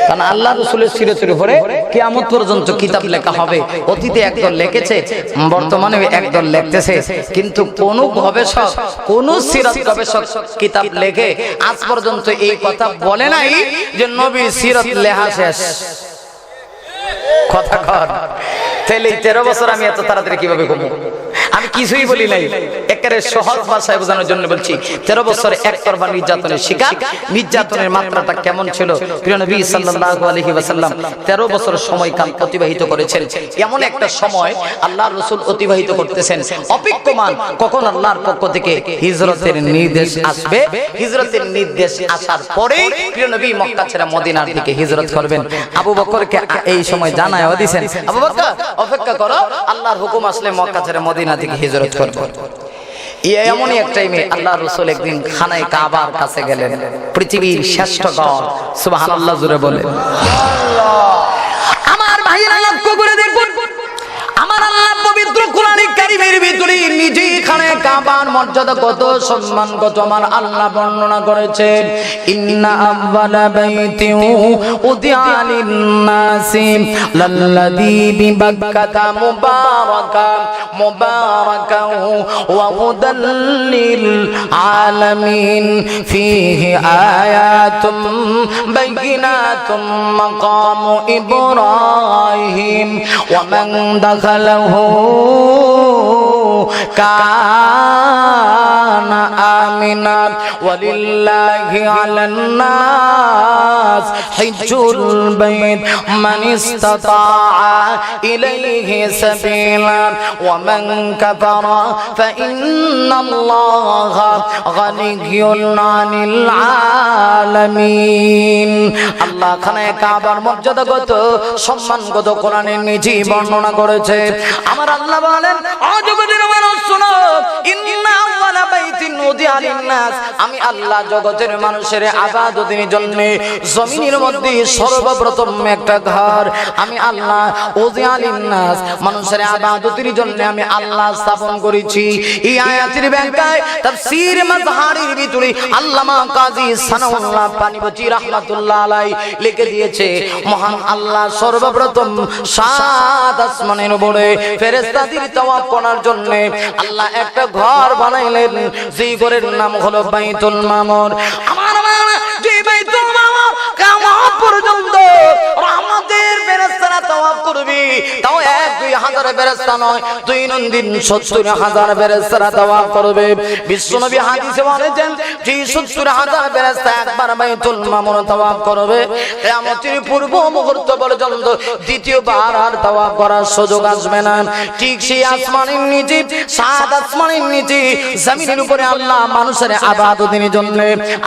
কারণ আল্লাহ রাসূলের সিরাতের উপরে কিয়ামত পর্যন্ত কিতাব লেখা হবে। অতীতে একদল লিখেছে, বর্তমানে একদল লিখতেছে, কিন্তু কোন গবেষক, কোন সিরাত গবেষক কিতাব লেখে আজ পর্যন্ত এই কথা বলে নাই যে নবীর সিরাত লেখা শেষ। কথা কর, তাহলে 13 বছর আমি এত তাড়াতাড়ি কিভাবে কমবো? আমি কিছুই বলি নাই, একেবারে সহজ ভাষায় বোঝানোর জন্য বলছি। 13 বছর একতরফা নির্যাতনের শিকার। নির্যাতনের মাত্রাটা কেমন ছিল? প্রিয় নবী সাল্লাল্লাহু আলাইহি ওয়াসাল্লাম 13 বছর সময়কাল অতিবাহিত করেছেন। এমন একটা সময় আল্লাহর রাসূল অতিবাহিত করতেছেন অপেক্ষমান কখন আল্লাহর পক্ষ থেকে হিজরতের নির্দেশ আসবে। হিজরতের নির্দেশ আসার পরেই প্রিয় নবী মক্কা ছেড়ে মদিনার দিকে হিজরত করবেন। আবু বকরকে এই সময় জানায় দিয়েছেন, আবু বকর অপেক্ষা করো, আল্লাহর হুকুম আসলে মক্কা ছেড়ে মদিনা থেকে হিজরত করব। এমনই এক টাইমে আল্লাহর রাসূল একদিন খানায় কাবার কাছে গেলেন, পৃথিবীর শ্রেষ্ঠ ঘর। সুবহানাল্লাহ জোরে বলে। আমার ভাইরা লক্ষ্য করে দেখুন, আমার আল্লাহ পবিত্র কোরআনে কারীমের ভিতরে নিজে খানায় কাবার মর্যাদা কত, সম্মান কত আমার আল্লাহ বর্ণনা করেছেন। ইন্না আউয়ালা বাইতিন উদিআ লিন-নাসি লাল্লাযী বিবাক্কাতা মুবারাকান ওয়া হুদাল লিল আলামিন ফীহি আয়াতুম বাইয়িনাতুম মাকামু ইব্রাহিম ওয়া মান দাখালাহু কানা আমিনা ওয়ালিল্লাহি আলান নাস হিজ্জুল বাইত মান ইসতাতাআ ইলাইহি সাবিলা ওয়া মান কাফারা ফাইন্নাল্লাহা গানিয়্যুন আনিল আলামিন। আল্লাহ খানায় কাবার মর্যাদা কত, সম্মান কত কোরআনের নিজেই বর্ণনা করেছে। আমার আল্লাহ বলেন, অজগতের মানুষ শোনো, ইন্না আউয়ালা বাইতিন উদিআ লিন-নাস, আমি আল্লাহ জগতের মানুষের ইবাদতের জন্য জমিনের মধ্যে সর্বপ্রথম একটা ঘর আমি আল্লাহ উদিআ লিন-নাস, মানুষের ইবাদতের জন্য আমি আল্লাহ স্থাপন করেছি। এই আয়াতের ব্যাখ্যায় তাফসীর মাজহারির ভিতরে আল্লামা কাজী সানাউল্লাহ পানিপতি রাহমাতুল্লাহ আলাইহি লিখে দিয়েছে, মহান আল্লাহ সর্বপ্রথম 7 আসমানের উপরে ফেরেশতাদের তাওয়াফ করার জন্য আল্লাহ একটা ঘর বানাইলেন, যেই ঘরের নাম হলো বাইতুল মামুর। আমার যে বাইতুল মামুর কিয়ামত পর্যন্ত রহমতের ফেরেশতারা তাওয়াফ করবে, তাও 1-2 হাজার ফেরেশতা নয়, দৈনন্দিন 70,000 ফেরেশতারা তাওয়াফ করবে। বিশ্বনবী হাদিসে বলেছেন যে 70,000 ফেরেশতা একবার বাইতুল মামুর তাওয়াফ করবে, কিয়ামতের পূর্ব মুহূর্ত পর্যন্ত দ্বিতীয়বার আর তাওয়াফ করার সুযোগ আসবে না। ঠিক সেই আসমানের নিচে, 7 আসমানের নিচে জমিনের উপরে আল্লাহ মানুষের ইবাদতের জন্য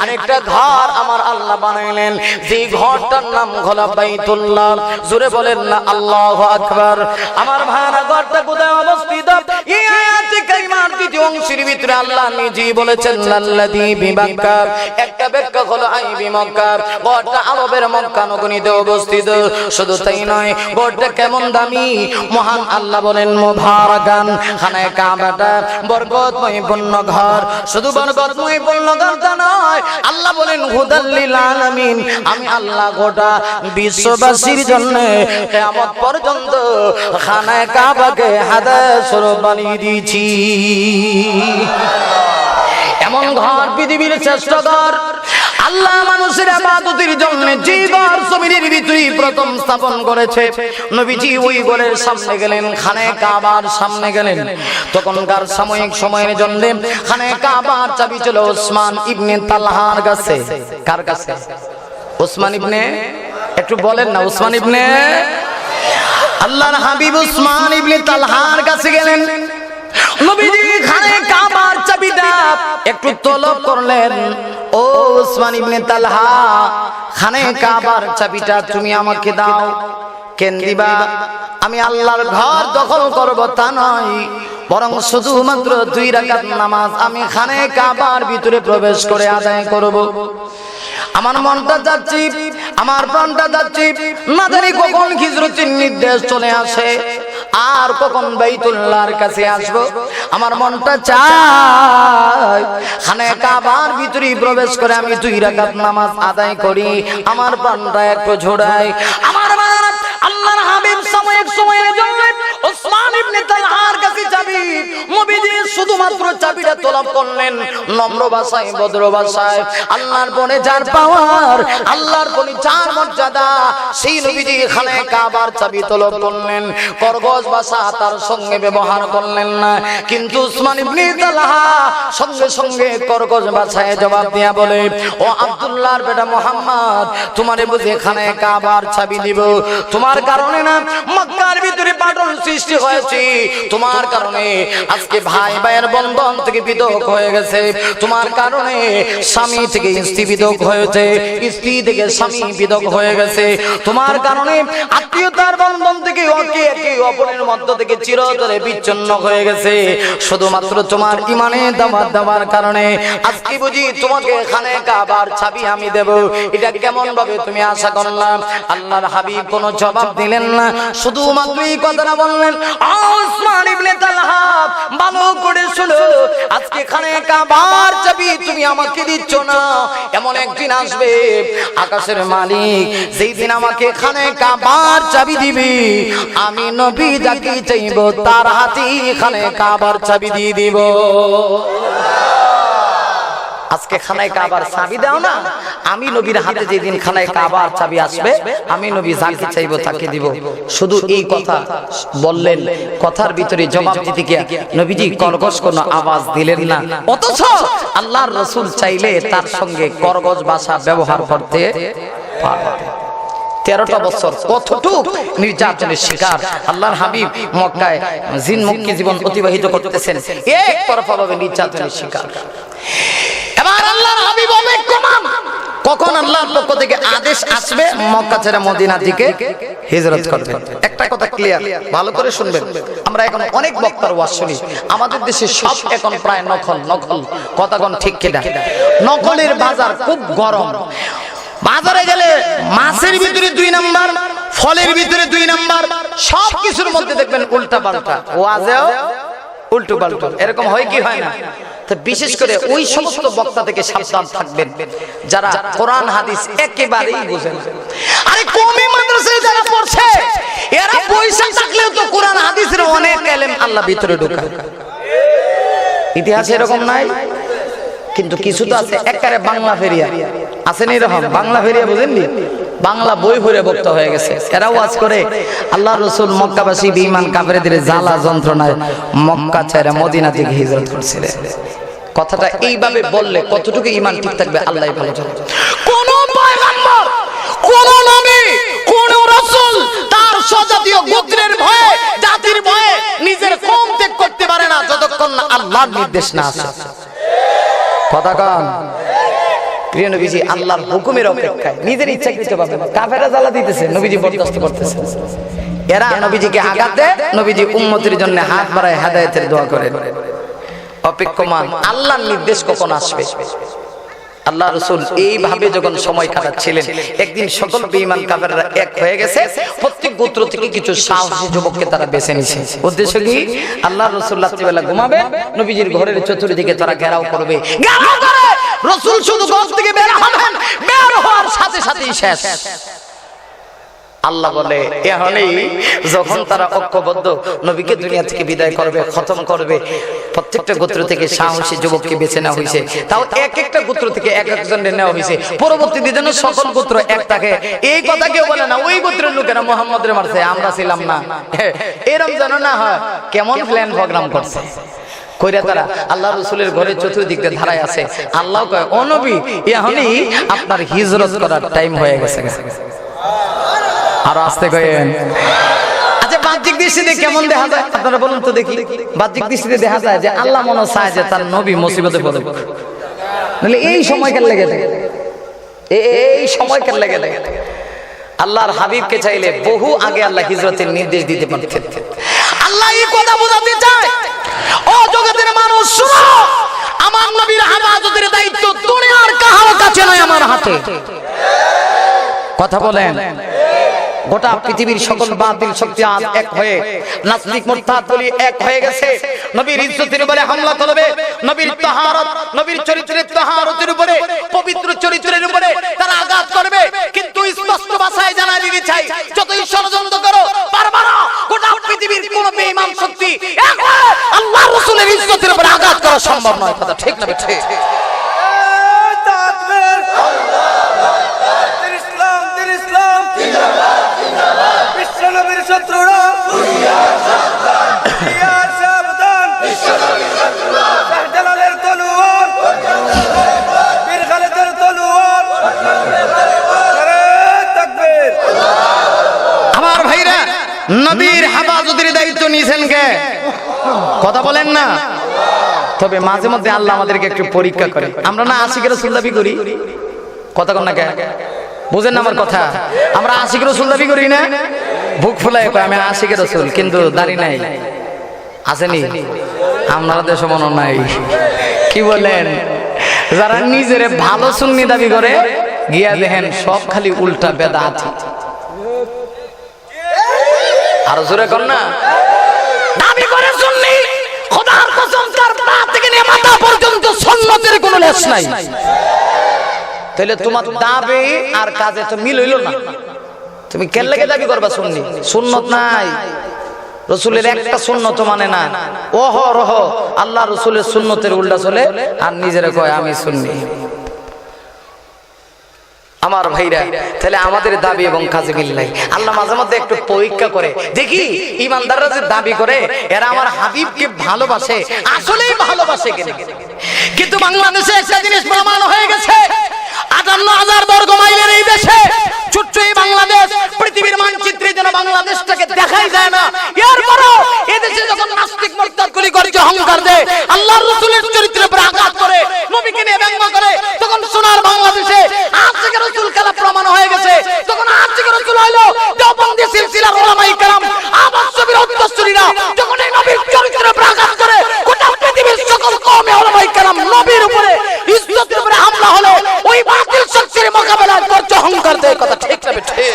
আরেকটা ঘর আমার আল্লাহ বানাইলেন, যেই ঘরটার নাম হলো বাইতুল্লাহ। জোরে বলেন না আল্লাহু আকবার। আমার ভাইরা ঘরটা কোথায় অবস্থিত? এই আয়াতে কারিমার দ্বিতীয় অংশের ভিতরে আল্লাহ নিজেই বলেছেন লাল্লাযী বিবাক্কা, একটা ব্যাখ্যা হলো আইবি মক্কা, ঘরটা আরবের মক্কা নগরীতে অবস্থিত। শুধু তাই নয়, ঘরটা কেমন দামি, মহান আল্লাহ বলেন মুবারাকান, খানায়ে কাবাটা বরকতময় পূর্ণ ঘর। শুধু বরকতময় পূর্ণ ঘরটা নয়, আল্লাহ বলেন হুদাল লিল আলামিন, আমি আল্লাহ গোটা বিশ্ববাসীর জন্য কিয়ামত পর্যন্ত খানায়ে কাবাকে হাদিয়া স্বরূপ বানিয়ে দিয়েছি। এমন ঘর পৃথিবীর শ্রেষ্ঠ ঘর আল্লাহ মানুষের ইবাদতের জন্য যে ঘর জমিনের ভিতরে প্রথম স্থাপন করেছে, নবীজি ওই ঘরের সামনে গেলেন, খানায়ে কাবার সামনে গেলেন। তখনকার সাময়িক সময়ের জন্য খানায়ে কাবার চাবি ছিল ওসমান ইবনে তালহার কাছে। কার কাছে? ওসমান ইবনে, একটু বলেন না, ওসমান ইবনে, আল্লাহর হাবিব ওসমান ইবনে তালহার কাছে গেলেন। নবীজি খানায়ে কাবার চাবিটা একটু তলব করলেন, ও ওসমান ইবনে তালহা, খানায়ে কাবার চাবিটা তুমি আমাকে দাও। কেন দিবা? আমি আল্লাহর ঘর দখল করব তা নয়, বরং শুধুমাত্র 2 রাকাত নামাজ আমি খানায়ে কাবার ভিতরে প্রবেশ করে আদায় করব। আমার মনটা যাচ্ছি, আমার প্রাণটা যাচ্ছি, না জানি কখন হিজরতের নির্দেশ চলে আসে আর কখন বাইতুল্লাহর কাছে আসবো। আমার মনটা চায় খানে কাবার ভিতরে প্রবেশ করে আমি 2 রাকাত নামাজ আদায় করি, আমার প্রাণটা একটু ঝোড়ায়। আমার আল্লাহর হাবিব সাময়িক সময়ের জন্য ওসমান ইবনে তালহার কাছে চাবি, নবীজি শুধুমাত্র চাবিটা তলব করলেন নম্র ভাষায়, ভদ্র ভাষায়। আল্লাহর পরে যার পাওয়ার, আল্লাহর পরে যার মর্যাদা, সেই নবীজি খানে কাবার চাবি তলব করলেন। করগজ ভাষা তার সঙ্গে ব্যবহার করলেন না, কিন্তু ওসমান ইবনে তালহা সঙ্গে সঙ্গে করগজ ভাষায় জবাব দিয়া বলে, ও আব্দুল্লাহর বেটা মুহাম্মদ, তোমারে বুঝে খানে কাবার চাবি দিব। তোমার কারণে না মক্কার ভিতরে পাটন সৃষ্টি হয়েছে, তোমার কারণে আজকে ভাই ভাইয়ের বন্ধন থেকে বিদক হয়ে গেছে, তোমার কারণে স্বামী থেকে স্ত্রী বিদক হয়েছে, স্ত্রী থেকে স্বামী বিদক হয়ে গেছে, তোমার কারণে আত্মীয়তার বন্ধন থেকে একে একে অপরের মধ্য থেকে চিরতরে বিচ্ছিন্ন হয়ে গেছে। শুধুমাত্র তোমার ইমানে দাওয়াত দেওয়ার কারণে আজকে বুঝি তোমাকে খানে কাবার চাবি আমি দেব। এটা কেমন ভাবে তুমি আশা করলাম? আল্লাহর হাবিব কোনো জবাব দিলেন না, শুধুমাত্র এই কথাটা বললেন, ওসমান ইবনে তালহা ভালো করে শুনো, আজকে খানে কাবার চাবি তুমি আমাকে দিচ্ছ না, এমন একদিন আসবে আকাশের মালিক যেই দিন আমাকে খানে কাবার চাবি দিবি, আমি নবী যাকে চাইব তার হাতে খানে কাবার চাবি দিয়ে দিব। আজকে খানায় কাবার চাবি দাও না, আমি নবীর হাতে যেদিন খানায় কাবার চাবি আসবে, আমি নবী যাকে চাইবো তাকে দিব। শুধু এই কথা বললেন, কথার ভিতরে জবাব দিতে গিয়ে নবীজি কর্কশ কোনো আওয়াজ দিলেন না, অথচ আল্লাহর রাসূল চাইলে তার সঙ্গে কর্কশ ভাষা ব্যবহার করতে পারতেন। 13টা বছর কতটুক নির্যাতনের শিকার আল্লাহর হাবিব মক্কায় জিন মুক্তি জীবন অতিবাহিত করতেছেন, এক তরফা ভাবে নির্যাতনের শিকার। এবার আল্লাহর হাবিব অপেক্ষমান কখন আল্লাহর পক্ষ থেকে আদেশ আসবে মক্কা ছেড়ে মদিনার দিকে হিজরত করবে। একটা কথা ক্লিয়ার, ভালো করে শুনবেন। আমরা এখন অনেক বক্তার ওয়াজ শুনি, আমাদের দেশে সব এখন প্রায় নকল নকল, কথাগণ ঠিক কিনা? নকলের বাজার খুব গরম। বাজারে গেলে মাছের ভিতরে 2 নাম্বার, ফলের ভিতরে 2 নাম্বার, সব কিছুর মধ্যে দেখবেন উল্টা পাল্টা, ওয়াজেও উল্টো পাল্টা। এরকম হয় কি হয় না? তো বিশেষ করে ওই সমস্ত বক্তা থেকে সাবধান থাকবেন যারা কোরআন হাদিস একেবারেই বুঝেন। আরে কওমি মাদ্রাসায় যারা পড়ছে এরা পয়সা থাকলেও তো কোরআন হাদিসের অনেক ইলম আল্লাহ ভিতরে ঢোকায়। ইতিহাসে এরকম নাই, কিন্তু কিছু তো আছে একেবারে বাংলা ফেরিয়া আসেন, এরকম বাংলা ফেরিয়া বুঝেননি, বাংলা বই ভরে বক্তা হয়ে গেছে। এরাও ওয়াজ করে আল্লাহর রাসূল মক্কাবাসী বেঈমান কাফেরদের জ্বালা যন্ত্রণায় মক্কা ছেড়ে মদিনা থেকে হিজরত করেছিলেন। কথাটা এইভাবে বললে কতটুকু ঈমান ঠিক থাকবে আল্লাহই ভালো জানে। কোন পয়গম্বর, কোন নবী, কোন রাসূল তার স্বজাতীয় গোত্রের ভয়ে, জাতির ভয়ে নিজের কওম ত্যাগ করতে পারে না যতক্ষণ না আল্লাহর নির্দেশ না আসে। কথা কন প্রিয় নবীজি আল্লাহর হুকুমের অপেক্ষায় নিজের ইচ্ছাকৃতভাবে কাফেররা জ্বালা দিতেছে, নবীজি বরদাস্ত করতেছে। এরা নবীজিকে আঘাত দেয়, নবীজি উম্মতের জন্য হাত বাড়ায় হেদায়েতের দোয়া করেন। অপেক্ষমান আল্লাহর নির্দেশ কখন আসবে। আল্লাহ রাসূল এইভাবে যখন সময় কাটাচ্ছিলেন, একদিন সকল বেঈমান কাফেররা এক হয়ে গেছে, প্রত্যেক গোত্র থেকে কিছু সাহসী যুবককে তারা বেছে নিয়েছে। উদ্দেশ্য কি? আল্লাহ রাসূল রাত্রিবেলা ঘুমাবে, নবীজির ঘরের চতুর্দিকে তারা ঘেরাও করবে। ঘেরাও করে রাসূল শুধু ঘর থেকে বের হবেন, বের হওয়ার সাথে সাথেই শেষ। আল্লাহ বলে এখনই যখন তারা ঐক্যবদ্ধ নবীকে দুনিয়া থেকে বিদায় করবে, খতম করবে, প্রত্যেকটা গোত্র থেকে সাহসী যুবককে বেছে নেওয়া হয়েছে। তাও এক একটা গোত্র থেকে এক একজনের নেওয়া হয়েছে। পরবর্তীতে যেন সকল গোত্র এক থাকে, এই কথা কেউ বলে না ওই গোত্রের লোকেরা মুহাম্মদের মারছে আমরা ছিলাম না, এরকম যেন না হয়। কেমন প্ল্যান প্রোগ্রাম করছে কইরা তারা আল্লাহ রাসূলের ঘরের চতুর্দিকে ধারায় আছে। আল্লাহ কয় ও নবী এখনই আপনার হিজরত করার টাইম হয়ে গেছে। আর আসতে কয়েন। আচ্ছা বাহ্যিক দৃষ্টিতে কেমন দেখা যায় আপনারা বলুন তো দেখি। বাহ্যিক দৃষ্টিতে দেখা যায় যে আল্লাহ মনে চায় যে তার নবী মুসিবতে পড়ে, নাহলে এই সময়কার লেগে থাকে, এই সময়কার লেগে থাকে। আল্লাহর হাবিবকে চাইলে বহু আগে আল্লাহ হিজরতের নির্দেশ দিতে পারতেন। আল্লাহ এই কথা বোঝাতে চায়, ও জগতের মানুষ শুনো, আমার নবীর হেফাজতের দায়িত্ব দুনিয়ার কারো কাছে নয়, আমার হাতে। কথা বলেন। গোটা পৃথিবীর সকল বাতিল শক্তি আজ এক হয়ে নাস্তিক মুরতাদ বলি এক হয়ে গেছে। নবীর ইজ্জতের উপরে হামলা করবে, নবীর তাহারত, নবীর চরিত্রের তাহারতের উপরে, পবিত্র চরিত্রের উপরে তারা আঘাত করবে। কিন্তু স্পষ্ট ভাষায় জানাই দিতে চাই, যতই ষড়যন্ত্র করো পারবা না গোটা পৃথিবীর কোন বেঈমান শক্তি এক হয়ে আল্লাহর রাসূলের ইজ্জতের উপরে আঘাত করা সম্ভব নয়। কথা ঠিক না ঠিক? আমার ভাইরা, নবীর হেফাজতের দায়িত্ব নিয়েছেন কে? কথা বলেন না। তবে মাঝে মধ্যে আল্লাহ আমাদেরকে একটু পরীক্ষা করে। আমরা না আশিকের রাসূল দাবি করি, কথা কন না কে? বুঝেন না আমার কথা? আমরা আশিকের রাসূল দাবি করি না, বুক ফুলায় কয় আমি আশিকের রাসূল, কিন্তু দাড়ি নাই। আসেনি? আপনারা দেশে মনে নাই। কি বলেন? যারা নিজের ভালো সুন্নি দাবি করে গিয়া দেখেন সব খালি উল্টা বেদাত। আর জোরে কর না। দাবি করে সুন্নি, খোদার কসম তার পা থেকে নিয়ে মাথা পর্যন্ত সুন্নতের কোনো লেশ নাই। তাহলে তোমার দাবি আর কাজে তো মিল হইল না। তুমি কেন লাগে দাবি করবা সুন্নি? সুন্নত নাই, রাসূলের একটা সুন্নত মানে না। ওহ রহ আল্লাহ রাসূলের সুন্নতের উল্টা চলে আর নিজেরা কয় আমি সুন্নি। আমার ভাইরা, তাহলে আমাদের দাবি এবং কাজে মিল নাই। আল্লাহ মাঝে মধ্যে একটু পরীক্ষা করে দেখি ইমানদাররা যে দাবি করে এরা আমার হাবিবকে ভালোবাসে, আসলেই ভালোবাসে কিনা। কিন্তু বাংলাদেশে একটা জিনিস প্রমাণ হয়ে গেছে, ৫৮,০০০ বর্গ মাইলের এই দেশে ছোট্ট এই বাংলাদেশ, পৃথিবীর মানচিত্রে যেন বাংলাদেশটাকে দেখাই যায় না। এরপরও এদেশে যখন নাস্তিক মুরতাদ গুলি করে অহংকার দেয়, আল্লাহর রাসূলের চরিত্রের উপর আঘাত করে, নবীকে নিয়ে ব্যঙ্গ করে, তখন সোনার বাংলাদেশে আশিকের রাসূল খেলা প্রমাণ হয়ে গেছে। তখন আশিকের রাসূল হইলো দেওবন্দি সিলসিলার উলামায়ে কেরাম, আবাসবীর উত্তরসূরিরা যখন এই নবীর চরিত্রের উপর আঘাত করে, গোটা পৃথিবীর সকল কওমে উলামায়ে কেরাম নবীর উপরে ইজ্জতের উপরে হামলা হলো, ওই বাতিল শক্তির মোকাবেলা করতে অহংকার দেয়। কথা ঠিক না ঠিক?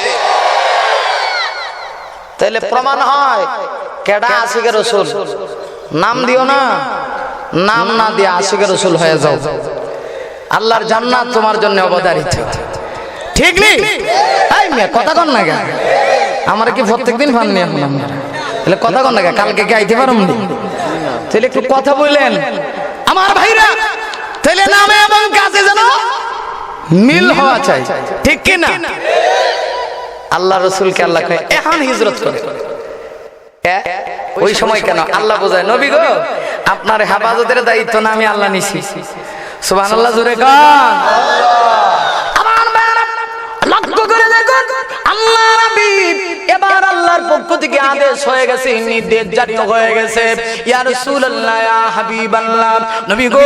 তাহলে প্রমাণ হয় কেডা আশিকের রাসূল। নাম দিও না, নাম না দিয়ে আশিকের রাসূল হয়ে যাও। আল্লাহর জান্নাত তোমার জন্য অবধারিত। ঠিক নেই? এই মিয়া কথা কন না কেন? আমার কি প্রত্যেকদিন ফান নিয়ে আপনারা? তাহলে কথা কন না কেন? কালকে কি আইতে পারুম নি? তাহলে একটু কথা বললেন আমার ভাইরা। তাহলে নামে এবং কাজে যেন মিল হওয়া চাই, ঠিক কি না? আল্লাহ রাসূলকে আল্লাহ কয় এখন হিজরত করে। ওই সময় কেন আল্লাহ বোঝায় নবী গো আপনার হেফাজতের দায়িত্ব না আমি আল্লাহ নিছি। সুবহানাল্লাহ জোরে কন। আমার ভাইরা লক্ষ্য করে দেখুন, আল্লাহ নবী এবার আল্লাহর পক্ষ থেকে আদেশ হয়ে গেছে, নির্দেশ জারি হয়ে গেছে। ইয়া রাসূলুল্লাহ, ইয়া হাবিবাল্লাহ, নবী গো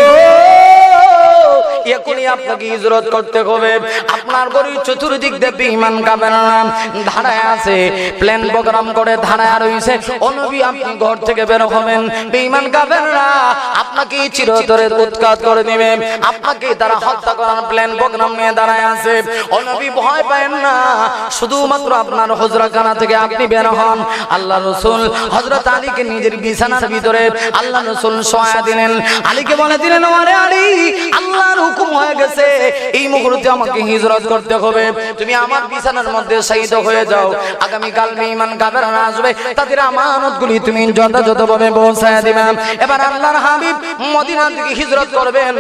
এখনই আপনাকে হিজরত করতে হবে। আপনার গরিব চতুর্দিক দিয়ে বেঈমান কাফেররা দাঁড়ায় আছে, প্ল্যান প্রোগ্রাম করে দাঁড়ায় রইছে। ও নবী আপনি ঘর থেকে বের হবেন, বেঈমান কাফেররা আপনাকে চিরতরে উৎখাত করে দিবে, আপনাকে তারা হত্যা করার প্ল্যান প্রোগ্রাম নিয়ে দাঁড়ায় আছে। ও নবী ভয় পাবেন না, শুধুমাত্র আপনার হুজরাখানা থেকে আপনি বের হন। আল্লাহ রাসূল হযরত আলীকে নিজের বিছানার ভিতরে আল্লাহ রাসূল শোয়া দিলেন। আলীকে বলে দিলেন, ওরে আলী, আল্লাহর হুকুম হয়ে গেছে, এই মুহূর্তে আমাকে হিজরত করতে হবে। তুমি আমার বিছানার মধ্যে শহীদ হয়ে যাও। আগামী কাল বেঈমান কাফেররা আসবে, তাদের আমানতগুলি তুমি যথাযথভাবে পৌঁছায় দিবে। এবার আল্লাহর হাবিব মদিনা থেকে হিজরত করবেন,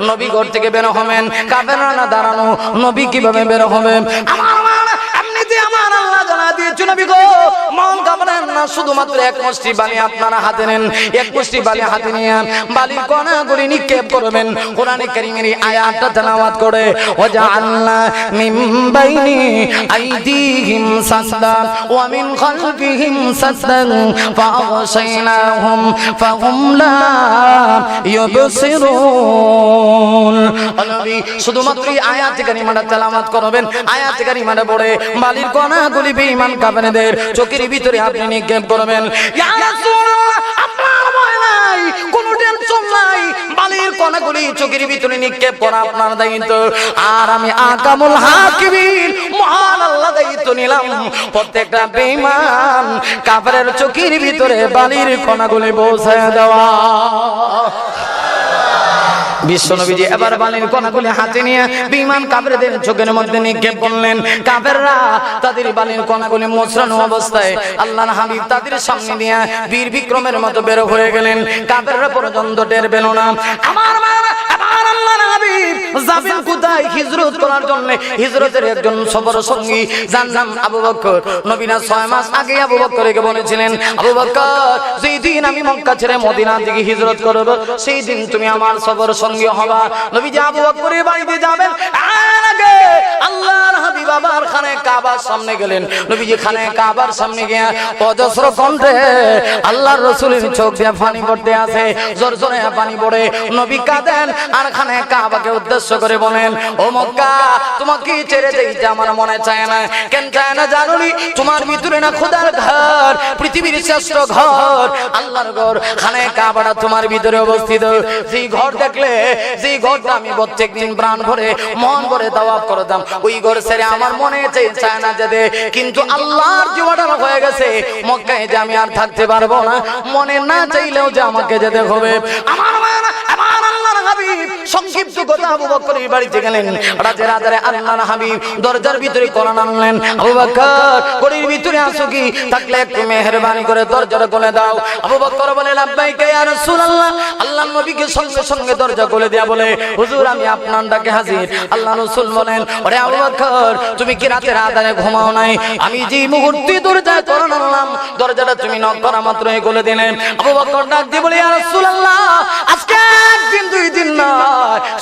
নবী ঘর থেকে বের হবেন। কাফেররা না দাঁড়ানো, নবী কিভাবে বের হবেন? আমার আল্লাহ জানা দিয়েছে, নবী গো মন ঘাবড়ান না, শুধুমাত্র এক মুষ্টি বালি আপনারা হাতে নেন। এক মুষ্টি বালি হাতে নিয়ে বালির কণাগুলি নিক্ষেপ করবেন। কোরআনে কারীমের আয়াতটা তেলাওয়াত করে, ওয়াজআলনা মিন বাইনি আইদিহিম সাদদা ওয়া মিন খালফিহিম সাদদান ফাআগশায়নাহুম ফাহুম লা ইউবসিরুন। নবী শুধুমাত্র এই আয়াত কারীমাটা তেলাওয়াত করবেন। আয়াত কারীমাটা পড়ে বালির কণাগুলি বেঈমান কাফেরদের চোখের ভিতরে আপনি নিক্ষেপ করবেন। ইয়া রাসূলুল্লাহ, আপনার ভয় নাই, কোনো টেনশন নাই, বালির কণাগুলি চোখের ভিতরে নিক্ষেপ করা আপনার দায়িত্ব। আর আমি আকামুল হাকিমিন মহান আল্লাহ দায়িত্ব নিলাম প্রত্যেকটা বেঈমান কাফেরের চোখের ভিতরে বালির কণাগুলি পৌঁছায় দেওয়া। বিশ্বনবীজি এবার বালির কণাগুলি হাতে নিয়ে বেঈমান কাফেরদের চোখের মধ্যে নিক্ষেপ করলেন। কাফেররা তাদের বালির কণাগুলি মোচড়ানো অবস্থায় আল্লাহর হাবিব তাদের সামনে দিয়ে বীর বিক্রমের মতো বের হয়ে গেলেন। কাফেররা পর্যন্ত টের পেল না। আমার আল্লাহর হাবিব যাবেন কোথায়? হিজরত করার জন্য। হিজরতের একজন সফর সঙ্গী যার নাম আবু বকর। নবীনা 6 মাস আগে আবু বকরকে বলেছিলেন, আবু বকর যেই দিন আমি মক্কা ছেড়ে মদিনার দিকে হিজরত করব সেই দিন তুমি আমার সফর সঙ্গী হবা। নবীজি আবু বকরের বাড়িতে যাবেন, আর আগে আল্লাহর হাবিব আবার খানে কাবার সামনে গেলেন। নবীজি খানে কাবার সামনে গিয়ে অজস্র কণ্ঠে আল্লাহর রাসূলের চোখ দিয়ে পানি পড়তে আছে, জোর জোরে পানি পড়ে। নবী কাঁদেন আর খানে কাবাকে উদ্দেশ্য করে বলেন, ও মক্কা তোমাকে ছেড়ে যেতে আমার মনে চায় না। কেন চায় না জানো নি? তোমার ভিতরে না খোদার ঘর, পৃথিবীর শ্রেষ্ঠ ঘর, আল্লাহর ঘর খানে কাবাটা তোমার ভিতরে অবস্থিত। যেই ঘর দেখলে, যেই ঘরটা আমি প্রত্যেকদিন প্রাণ ভরে মন ভরে তাওয়াফ করতাম, ওই ঘর ছেড়ে আমার মনে চায় না যেতে। কিন্তু আল্লাহর জীবনটা হয়ে গেছে মক্কায় যে আমি আর থাকতে পারবো না, মনে না চাইলেও যে আমাকে যেতে হবে। আমার আল্লাহর হাবিব সংক্ষিপ্ত কথা আবু বকরের বাড়িতে গেলেন। রাজের আধারে আল্লাহর হাবিব দরজার ভিতরে কোরআন আনলেন। আবু বকর ঘরের ভিতরে আসো কি? থাকলে একটু মেহেরবানি করে দরজাটা খুলে দাও। আবু বকর বলে, লাব্বাইকা ইয়া রাসূলুল্লাহ। আল্লাহর নবীকে সঙ্গে সঙ্গে দরজা খুলে দেয়া বলে, হুজুর আমি আপনার ডাকে হাজির। আল্লাহ রাসূল বলেন, ওরে আবু বকর তুমি কি রাতের আধারে ঘুমাও নাই? আমি যে মুহূর্তে দরজায় কোরআন আনলাম দরজাটা তুমি নক করা মাত্রই খুলে দিলেন। আবু বকর ডাক দিয়ে বলে, ইয়া রাসূলুল্লাহ আজকে একদিন দুই দিন না,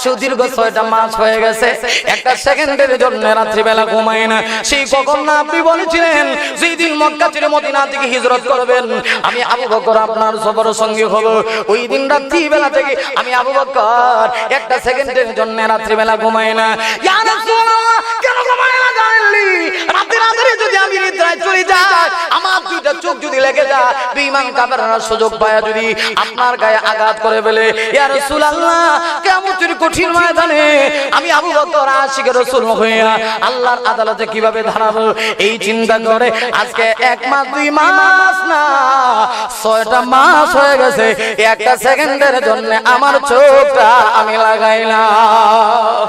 সুদীর্ঘ 6টা মাস হয়ে গেছে, একটা সেকেন্ডের জন্য রাত্রিবেলা ঘুমাই না। সেই কখন না আপনি বলেছিলেন যেই দিন মক্কা ছেড়ে মদিনা থেকে হিজরত করবেন আমি আবু বকর আপনার সফর সঙ্গী হব। ওই দিন রাত্রিবেলা থেকে আমি আবু বকর একটা সেকেন্ডের জন্য রাত্রিবেলা ঘুমাই না। ইয়া রাসূলুল্লাহ কেন ঘুমাই না জানেননি? রাতের আধারে যদি আমি নিদ্রায় চলে যাই, আমার দুইটা চোখ যদি লেগে যায়, বেঈমান কাফেররা সুযোগ পায় যদি আপনার গায়ে আঘাত করে ফেলে। ইয়া রাসূলুল্লাহ কিয়ামতের কঠিন ময়দানে আমি আবু বকর আশিকে রাসূল হয়ে আল্লাহর আদালতে কিভাবে দাঁড়াবো এই চিন্তা করে আজকে 1 মাস 2 মাস না 6টা মাস হয়ে গেছে, একটা সেকেন্ডের জন্য আমার চোখটা আমি লাগাইলাম।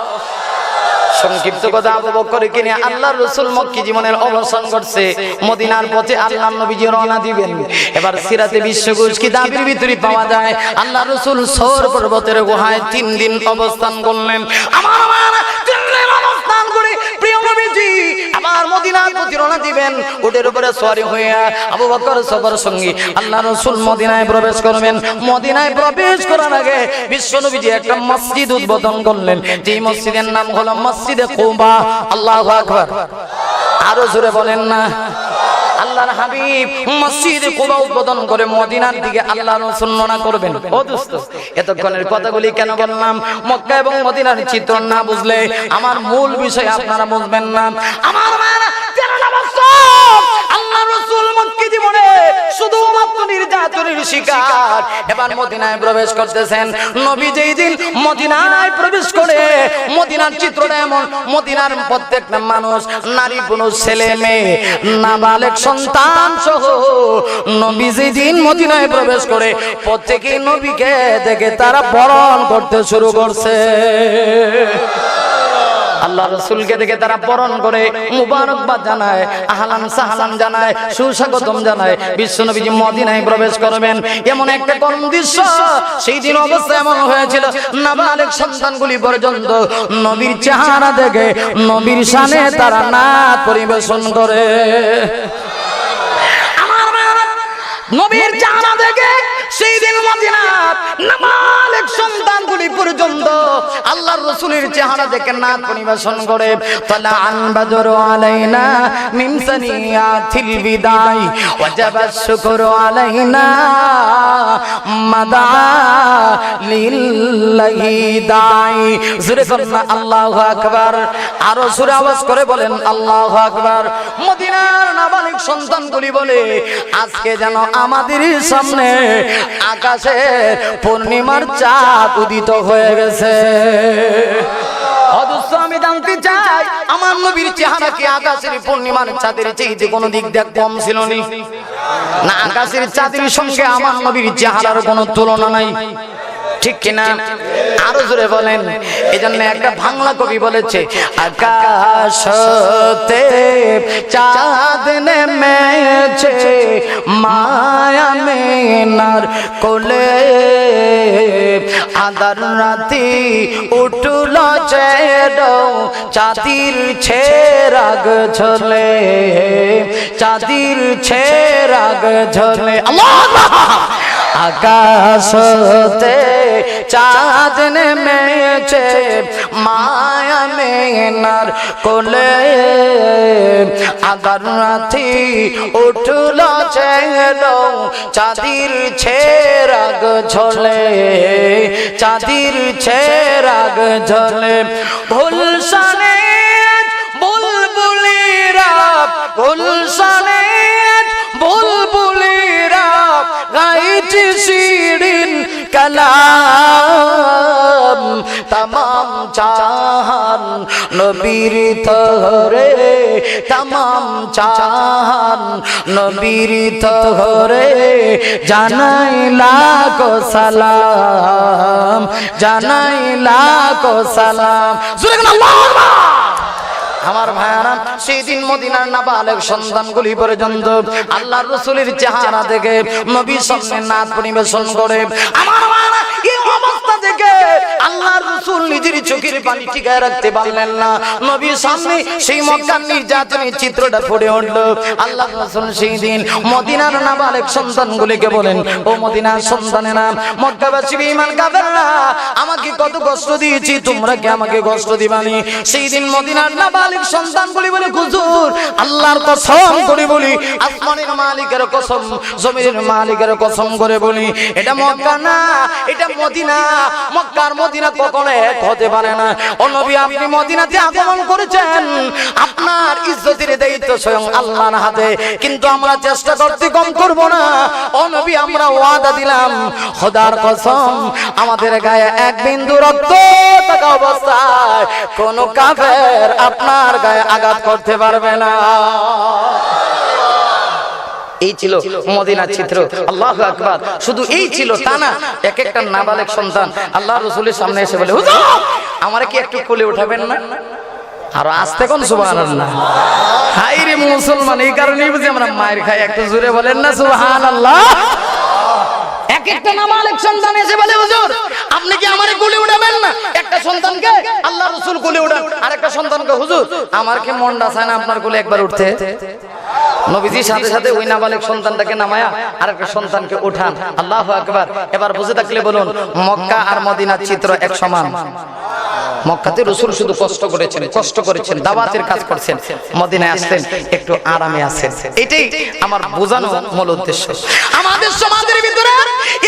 সংক্ষিপ্ত কথা আবু বকর কিনে আল্লাহর রাসূল মক্কি জীবনের অবসান করছে। মদিনার পথে আল্লাহর নবীজি রওনা দিবেন। এবার সিরাতে বিশ্বকোষ কিতাবের ভিতরে পাওয়া যায় আল্লাহর রাসূল সওর পর্বতের গুহায় 3 দিন অবস্থান করলেন। আমার 3 দিন অবস্থান করে প্রিয় নবীজি আবার মদিনার পথে রওনা দিবেন। উটের উপরে সওয়ারি হয়ে আবু বকর সফর সঙ্গী আল্লাহর রাসূল মদিনায় প্রবেশ করবেন। মদিনায় প্রবেশ করার আগে বিশ্ব নবীজি একটা মসজিদ উদ্বোধন করলেন, যে মসজিদের নাম হলো মসজিদে কুবা। আল্লাহু আকবার, আরো জোরে বলেন না। আল্লাহর হাবিব মসজিদে কুবা উদ্বোধন করে মদিনার দিকে আল্লাহর রাসূল রওনা করবেন। ও দোস্ত এতক্ষণের কথাগুলি কেন বললাম? মক্কা এবং মদিনার চিত্র না বুঝলে আমার মূল বিষয় আপনারা বুঝবেন না। আমার মায়েরা 13 বছর আল্লাহর রাসূল মক্কা জীবনে শুধুমাত্র নির্যাতনের শিকার। এবার মদিনায় প্রবেশ করতেছেন। নবী যেই দিন মদিনায় প্রবেশ করে মদিনার চিত্রটা এমন, মদিনার প্রত্যেকটা মানুষ নারী পুরুষ ছেলে মেয়ে নাবালেগ সন্তান সহ নবী যেই দিন মদিনায় প্রবেশ করে প্রত্যেকেই নবীকে দেখে তারা বরণ করতে শুরু করছে। আল্লাহ রাসূলকে দেখে তারা বরণ করে মুবারকবাদ জানায়, আহলান সাহলান জানায়, সুস্বাগতম জানায়। বিশ্বনবীজি মদিনায় প্রবেশ করবেন এমন একটা করুণ দৃশ্য সেই দিন অবস্থা এমন হয়েছিল, নাবালেগ সন্তানগুলি পর্যন্ত নবীর চেহারা দেখে নবীর শানে তারা নাচ পরিবেশন করে। আমার নবীর চেহারা দেখে সেই দিন মদিনার নাবালেগ সন্তানগুলি পর্যন্ত আল্লাহর রাসূলের চেহারা দেখে নাচ পরিবেশন করে। তালা আন বাদরু আলাইনা মিন সানিয়াতিল বিদাই ওয়াজাবা শুকরু আলাইনা মাদা লিল্লাহি দাই। জোরে বলেন আল্লাহু আকবার, আরো জোরে আওয়াজ করে বলেন আল্লাহু আকবার। মদিনার নাবালিগ সন্তানগুলি বলে আজকে যেন আমাদের সামনে আকাশে পূর্ণিমার চাঁদ উদিত হয়ে গেছে। অথচ আমি জানতে চাই আমার নবীর চেহারা কি আকাশের পূর্ণিমার চাঁদের চেয়ে কোনো দিক দেখ কম ছিল না? আকাশের চাঁদের সঙ্গে আমার নবীর চেহারার কোনো তুলনা নাই, ঠিক কিনা? আরো জোরে বলেন। এজন্য একটা বাংলা কবি বলেছে, আকাশতে চাঁদ নেমেছে মায়া মেনার কোলে, আদার রাতি উঠল চেড়ো চাঁদির ছেরাগ ঝোলে, চাঁদির ছেরাগ ঝোলে। আল্লাহ! আকাশতে চাঁদ নেমেছে মায়া মেনার কোলে, আগার রাতি উঠল চেলো চাঁদির ছেরাগ ঝোলে, চাঁদির ছেরাগ ঝোলে। ভুলসানে বুলবুলিরা, ভুলসানে বুলবুলিরা গাইছে শিরিন কালাম, तमाम चाहन नबीर तोहरे, तमाम चाहन नबीर तोहरे, জানাই লাখো সালাম, জানাই লাখো সালাম। আমার ভাইয়ারা, সেদিন মদিনার নাবালেগ সন্তানগুলি পর্যন্ত আল্লাহর রাসূলের চেহারা দেখে নবীর সামনে নাচ পরিবেশন করে। আমার ভাইয়ারা, এই অবস্থা দেখে আল্লাহর রাসূল নিজের চোখের পানি টিকায় রাখতে পারলেন না। নবীর সামনে সেই মক্কার নির্যাতনের চিত্রটা ফুটে উঠল। আল্লাহর রাসূল সেই দিন মদিনার নাবালেগ সন্তানগুলিকে বলেন, ও মদিনার সন্তানেরা, মক্কাবাসী বেঈমান কাফেররা আমাকে কত কষ্ট দিয়েছি, তোমরা কি আমাকে কষ্ট দিবানি? সেই দিন মদিনার নাবালেগ সন্তানগুলি বলে, হুজুর আল্লাহর কসম করে বলি, আসমানের মালিকের কসম, জমিনের মালিকের কসম করে বলি, এটা মক্কা না, এটা মদিনা। মক্কার মদিনা কখনো এক হতে পারে না। ও নবী, আপনি মদিনাতে আগমন করেছেন, আপনার ইজ্জতের দায়িত্ব স্বয়ং আল্লাহর হাতে, কিন্তু আমরা চেষ্টা করতে কম করব না। ও নবী, আমরা ওয়াদা দিলাম, খোদার কসম, আমাদের গায়ে এক বিন্দু রক্ত থাকা অবস্থায় কোন কাফের আপনার গায়ে আঘাত করতে পারবে না। এই ছিল মদিনার চিত্র। আল্লাহু আকবার। শুধু এই ছিল তা না, এক একটা নাবালেগ সন্তান আল্লাহর রাসূলের সামনে এসে বলে, হুজুর আমারে কি একটু কোলে উঠাবেন না? আর আস্তে কোন সুবহানাল্লাহ। হাই রে মুসলমান, এই কারণেই বুঝি আমরা মায়ের খাই। একটু জোরে বলেন না সুবহানাল্লাহ। এক একটা নাবালেগ সন্তান এসে বলে, হুজুর আপনি কি আমারে কোলে উঠাবেন না? একটা সন্তানকে আল্লাহর রাসূল কোলে উঠান, আর একটা সন্তানকে, হুজুর আমার কি মনটা চায় না আপনার কোলে একবার উঠতে? নবীজির সাথে সাথে ওই নাবালেগ সন্তানটাকে নামায়া আরেকটা সন্তানকে উঠান। আল্লাহু আকবার। এবার বুঝে থাকলে বলুন, মক্কা আর মদিনার চিত্র এক সমান। মক্কাতে রাসূল শুধু কষ্ট করেছেন, দাওয়াতের কাজ করছেন। মদিনায় আসলেন, একটু আরামে আছেন। এটাই আমার বোঝানো মূল উদ্দেশ্য। আমাদের সমাজের ভিতরে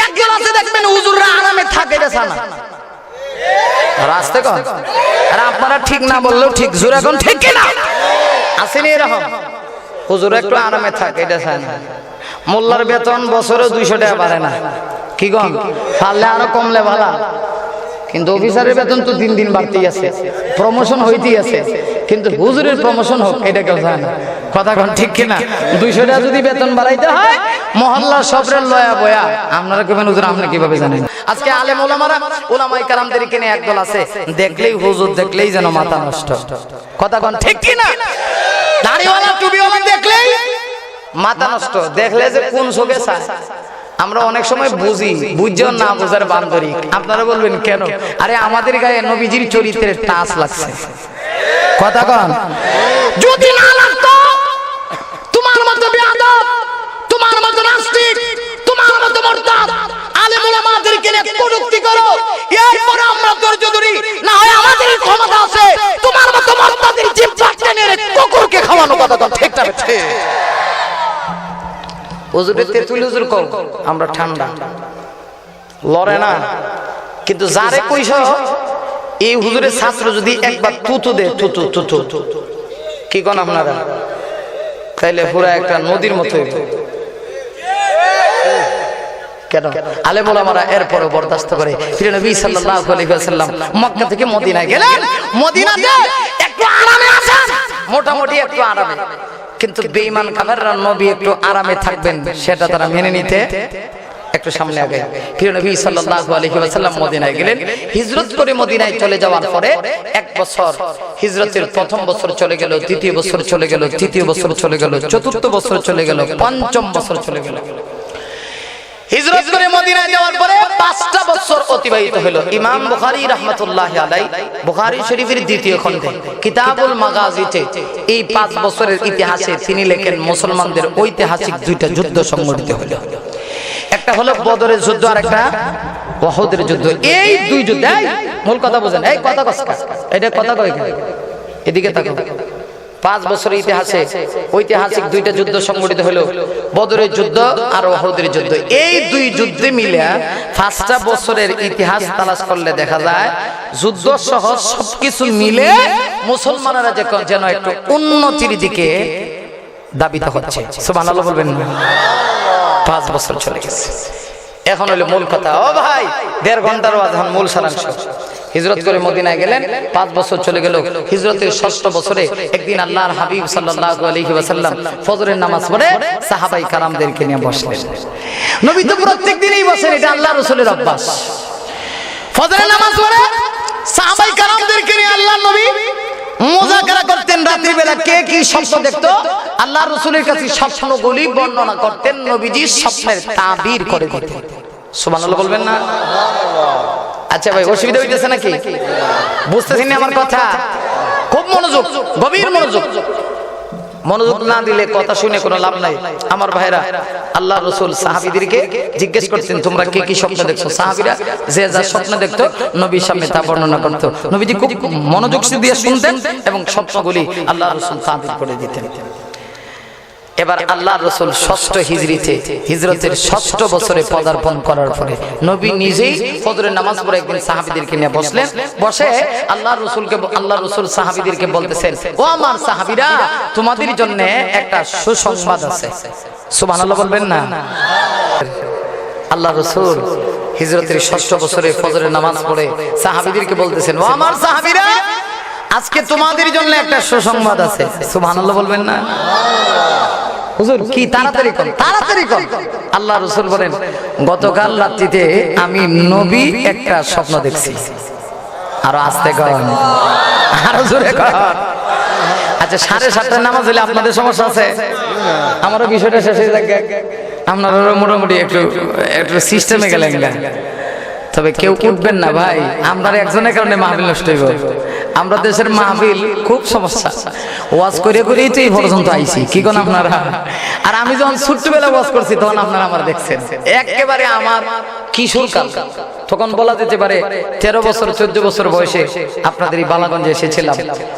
একজন আছে দেখবেন হুজুররা আরামে থাকে, এটা জানা রাস্তে কন। আর আপনারা ঠিক না বললেও ঠিক, জোরে এখন ঠিক কিনা? আসেনি এরকম? হুজুর একটু আরামে থাকে, এটা চায় না। মোল্লার বেতন বছরে 200 টাকা বাড়ে না, কি কম? পারলে আরো কমলে ভালো, কিন্তু অফিসারের বেতন তো দিন দিন বাড়তেই আছে, প্রমোশন হইতেই আছে, কিন্তু হুজুরের প্রমোশন হোক এটা কেউ চায় না। কথা কন ঠিক কিনা? 200 টাকা যদি বেতন বাড়াইতে হয়, মহল্লা সবরের লয়া বয়া। আপনারা কবেন হুজুর আপনি কিভাবে জানেন? আজকে আলেম ওলামারা, ওলামায়ে কেরামদেরকে নিয়ে একদল আছে, দেখলেই হুজুর দেখলেই যেন মাথা নষ্ট। কথা কন ঠিক কিনা? দাড়িওয়ালা টুপিওয়ালা দেখলেই মাথা নষ্ট, দেখলে যে কোন চোখে চায়। আমরা অনেক সময় বুঝি, বুঝছেও না বুঝার বান্দরি। আপনারা বলবেন কেন? আরে আমাদের গায়ে নবীজির চরিত্রের টাচ লাগছে। কথা কন, যদি না লাগতো তোমার মতো বেয়াদব, তোমার মতো নাস্তিক, তোমার মতো মুরতাদ আলেম ওলামাদেরকে নিয়ে কটূক্তি করো, এরপর আমরা ধৈর্য ধরি না হয় আমাদের ক্ষমতা আছে তোমার মতো মুরতাদের জিহ্বা টেনে কুকুরকে খাওয়ানো। কথা কন ঠিক না? ঠিক। হুজুরের তেতুল হুজুর কও, আমরা ঠান্ডা লড়ে না, কিন্তু যারে কইছ এই হুজুরের ছাত্র যদি একবার তুতু দে, তুতু তুতু, কি কোন আপনারা, তাইলে পুরা একটা নদীর মতো। কেন? আলেম ওলামারা এরপরে বরদাস্ত করে। প্রিয় নবী সাল্লাল্লাহু আলাইহি ওয়াসাল্লাম মক্কা থেকে মদিনায় গেলেন। মদিনাতে একটু একটু আরামে আছেন, মোটামুটি একটু আরামে। কিন্তু বেঈমান কাফেররা নবী একটু আরামে থাকবেন সেটা তারা মেনে নিতে একটু সামনে আগে। প্রিয় নবী সাল্লাল্লাহু আলাইহি ওয়াসাল্লাম মদিনায় গেলেন। হিজরত করে মদিনায় চলে যাওয়ার পরে এক বছর, হিজরতের প্রথম বছর চলে গেল, দ্বিতীয় বছর চলে গেল, তৃতীয় বছর চলে গেল, চতুর্থ বছর চলে গেল, পঞ্চম বছর চলে গেল। হিজরত করে মদিনায় যাওয়ার পরে 5টা বছর অতিবাহিত হলো। ইমাম বুখারী রাহমাতুল্লাহি আলাইহি বুখারী শরীফের দ্বিতীয় খণ্ডে কিতাবুল মাগাজিতে এই 5 বছরের ইতিহাসে তিনি লেখেন মুসলমানদের ঐতিহাসিক দুইটা যুদ্ধ সংঘটিত হলো। একটা হলো বদরের যুদ্ধ আর একটা উহুদের যুদ্ধ। এই দুই যুদ্ধে মূল কথা বুঝেন, এই কথা কসকা এটা কথা কই এদিকে তাকো। 5 বছরের ইতিহাসে ঐতিহাসিক দুইটা যুদ্ধ সংঘটিত হলো, বদরের যুদ্ধ আর উহুদের যুদ্ধ। এই দুই যুদ্ধে মিলে 5টা বছরের ইতিহাস তালাশ করলে দেখা যায় যুদ্ধ সহ সবকিছু মিলে মুসলমানেরা যেন একটু উন্নতির দিকে দাবিত হচ্ছে। সুবহানাল্লাহ বলবেন না? 5 বছর চলে গেছে। এখন হলো মূল কথা। ও ভাই, 1.5 ঘন্টার আধান মূল সারাংশ। হিজরত করে মদিনায় গেলেন, 5 বছর চলে গেল। হিজরতের 6ষ্ঠ বছরে একদিন আল্লাহর হাবিব সাল্লাল্লাহু আলাইহি ওয়াসাল্লাম ফজরের নামাজ পড়ে সাহাবায়ে কারামদেরকে নিয়ে বসলেন। নবী তো প্রত্যেকদিনই বসেন, এটা আল্লাহর রাসূলের অভ্যাস। ফজরের নামাজ পড়ে সাহাবায়ে কারামদেরকে নিয়ে আল্লাহর নবী মুযাকারা করতেন। রাতের বেলা কে কি স্বপ্ন দেখতো আল্লাহর রাসূলের কাছে স্বপ্নগুলি বর্ণনা করতেন, নবীজি স্বপ্নের তাবির করে দিতেন। সুবহানাল্লাহ বলবেন না? আচ্ছা ভাই, অসুবিধা হইতেছে নাকি? বুঝতেছেন না আমার কথা? খুব মনোযোগ, গভীর মনোযোগ। মনোযোগ না দিলে কথা শুনে কোনো লাভ নাই। আমার ভাইরা, আল্লাহ রাসূল সাহাবীদেরকে জিজ্ঞেস করতেন তোমরা কে কি স্বপ্ন দেখছো? সাহাবীরা যে যা স্বপ্ন দেখতো নবীর সামনে তা বর্ণনা করতো। নবীজি খুব মনোযোগ দিয়ে শুনতেন এবং স্বপ্নগুলি আল্লাহ রাসূল তাবির করে দিতেন। এবার আল্লাহ রাসূল 6ষ্ঠ হিজরিতে হিজরতের 6ষ্ঠ বছরে পদার্পণ করার পরে নবী নিজেই ফজরের নামাজ পড়ে একদিন সাহাবীদেরকে নিয়ে বসলেন। বসে আল্লাহ রাসূল সাহাবীদেরকে বলতেছেন, ও আমার সাহাবীরা, তোমাদের জন্য একটা সুসংবাদ আছে। সুবহানাল্লাহ বলবেন না? আল্লাহ রাসূল হিজরতের 6ষ্ঠ বছরে ফজরের নামাজ পড়ে সাহাবীদেরকে বলতেছেন, ও আমার সাহাবীরা, আজকে তোমাদের জন্য একটা সুসংবাদ আছে। সুবহানাল্লাহ বলবেন না? হুজুর কি তাড়াতাড়ি কর, তাড়াতাড়ি কর। আল্লাহ রাসূল বলেন, গতকাল রাত্রিতে আমি নবী একটা স্বপ্ন দেখছি। আরো আস্তে কর, আরো জোরে কর। আচ্ছা, 7:30টার নামাজ হলে আপনাদের সমস্যা আছে? আমারও বিষয়টা শেষ হয়ে যাক, আপনারা মোটামুটি একটু সিস্টেমে গেলেন। তবে কেউ উঠবেন না ভাই, আমরা একজনের কারণে মাহফিল নষ্ট হইব। আমরা দেশের মাহফিল খুব সমস্যা, ওয়াজ করে করেই তো এই পর্যন্ত আইছি। কি কোন আপনারা? আর আমি যখন ছোট্টবেলা ওয়াজ করছি তখন আপনারা আমার দেখছেন একেবারে আমার কিশোর কাল। তখন বলা যেতে পারে 13 বছর 14 বছর বয়সে আপনাদের এই বালাগঞ্জে এসেছিলাম।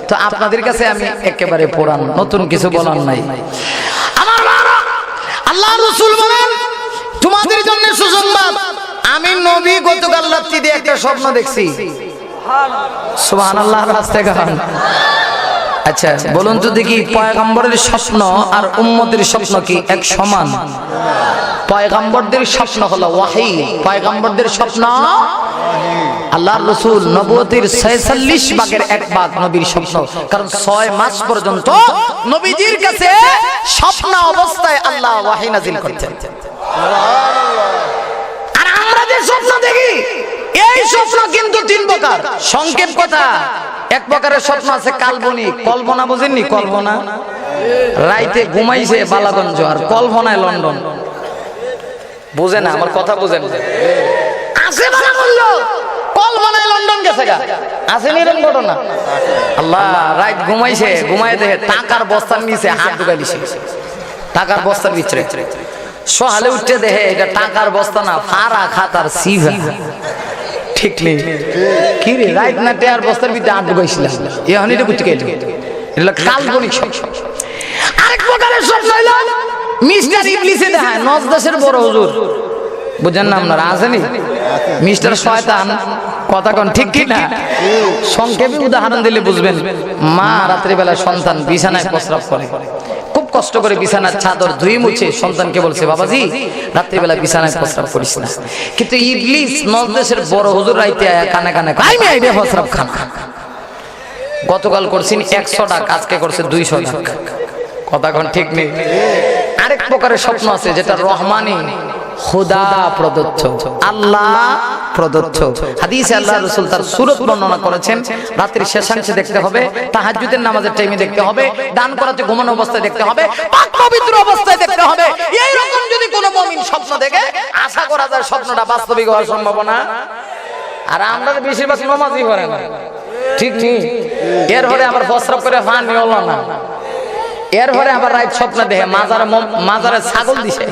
তো আপনাদের কাছে আমি একেবারে পুরান, নতুন কিছু বলার নাই। আমার আল্লাহ রাসূল বলেন, তোমাদের জন্য সুসংবাদ, আমি নবী গতকাল রাত্রিতে একটা স্বপ্ন দেখছি। সুবহানাল্লাহ, রাস্তায় গান। আচ্ছা বলুন তো দেখি, পয়গম্বরের স্বপ্ন আর উম্মতের স্বপ্ন কি এক সমান? পয়গম্বরদের স্বপ্ন হলো ওয়াহী, পয়গম্বরদের স্বপ্ন আল্লাহর রাসূল নবুয়তের 46 ভাগের 1 ভাগ নবীর স্বপ্ন। কারণ 6 মাস পর্যন্ত নবীজির কাছে স্বপ্ন অবস্থায় আল্লাহ ওয়াহী নাযিল করতেন। আর আমরা যে স্বপ্ন দেখি এই স্বপ্ন কিন্তু 3 প্রকার। সংক্ষেপ কথা, এক প্রকারের স্বপ্ন আছে কাল্পনিক, কল্পনা বুঝেননি? কল্পনা রাইতে ঘুমাইছে বালাগঞ্জ আর কল্পনায় লন্ডন। বুঝে না আমার কথা? বুঝেন আছে বালাগঞ্জ, কল্পনায় লন্ডন গেছে গা, আছে নিরন ঘটনা। আল্লাহ রাইত ঘুমাইছে, ঘুমায় দেখে টাকার বস্তার নিচে হাত ঢুকাই দিছে, টাকার বস্তার ভিতরে। সকালে উঠতে দেখে এটা টাকার বস্তা না, ফারা খাতার সিভা। ঠিক নেই কি রে? রাইট না টেয়ার বস্তার ভিতরে হাত ঢুকাইছিলাম, এখন এটা বুঝতে গেল এটা কাল্পনিক স্বপ্ন। আরেক প্রকারের স্বপ্ন হইল মিস্টার ইবলিসে দেখায়, নজদাসের বড় হুজুর, বুঝেন না আপনারা? আসেনি মিস্টার শয়তান, কথা কন ঠিক কি না? সংক্ষেপে উদাহরণ দিলে বুঝবেন। মা রাত্রিবেলা সন্তান বিছানায় প্রস্রাব করে, খুব কষ্ট করে বিছানার চাদর ধুয়ে মুছে সন্তানকে বলছে, বাবাজি রাত্রিবেলা বিছানায় প্রস্রাব করিস না। কিন্তু ইবলিস নজদেশের বড় হুজুর রাইতে আয়া কানে কানে, আই মে আইবে প্রস্রাব খান। গতকাল করছেন 100 টাকা, আজকে করছে 200 টাকা। কথা কোন ঠিক নেই? আরেক প্রকারের স্বপ্ন আছে যেটা রহমানি, খোদা প্রদত্ত, আল্লাহ প্রদত্ত। হাদিসে আল্লাহ রাসূল তার সূরত বর্ণনা করেছেন, রাত্রির শেষাংশে দেখতে হবে, তাহাজ্জুদের নামাজের টাইমে দেখতে হবে, দান করাতে ঘুমানো অবস্থায় দেখতে হবে, পাক পবিত্র অবস্থায় দেখতে হবে। এই রকম যদি কোনো মুমিন স্বপ্ন দেখে, আশা করা যায় স্বপ্নটা বাস্তবিক হওয়ার সম্ভাবনা। আর আমরা বেশিরভাগ নামাজই করে না, ঠিক ঠিক। এর পরে আবার প্রস্রাব করে পানি হলো না, এর পরে আবার রাত স্বপ্ন দেখে মাজারে ছাগল দিছে,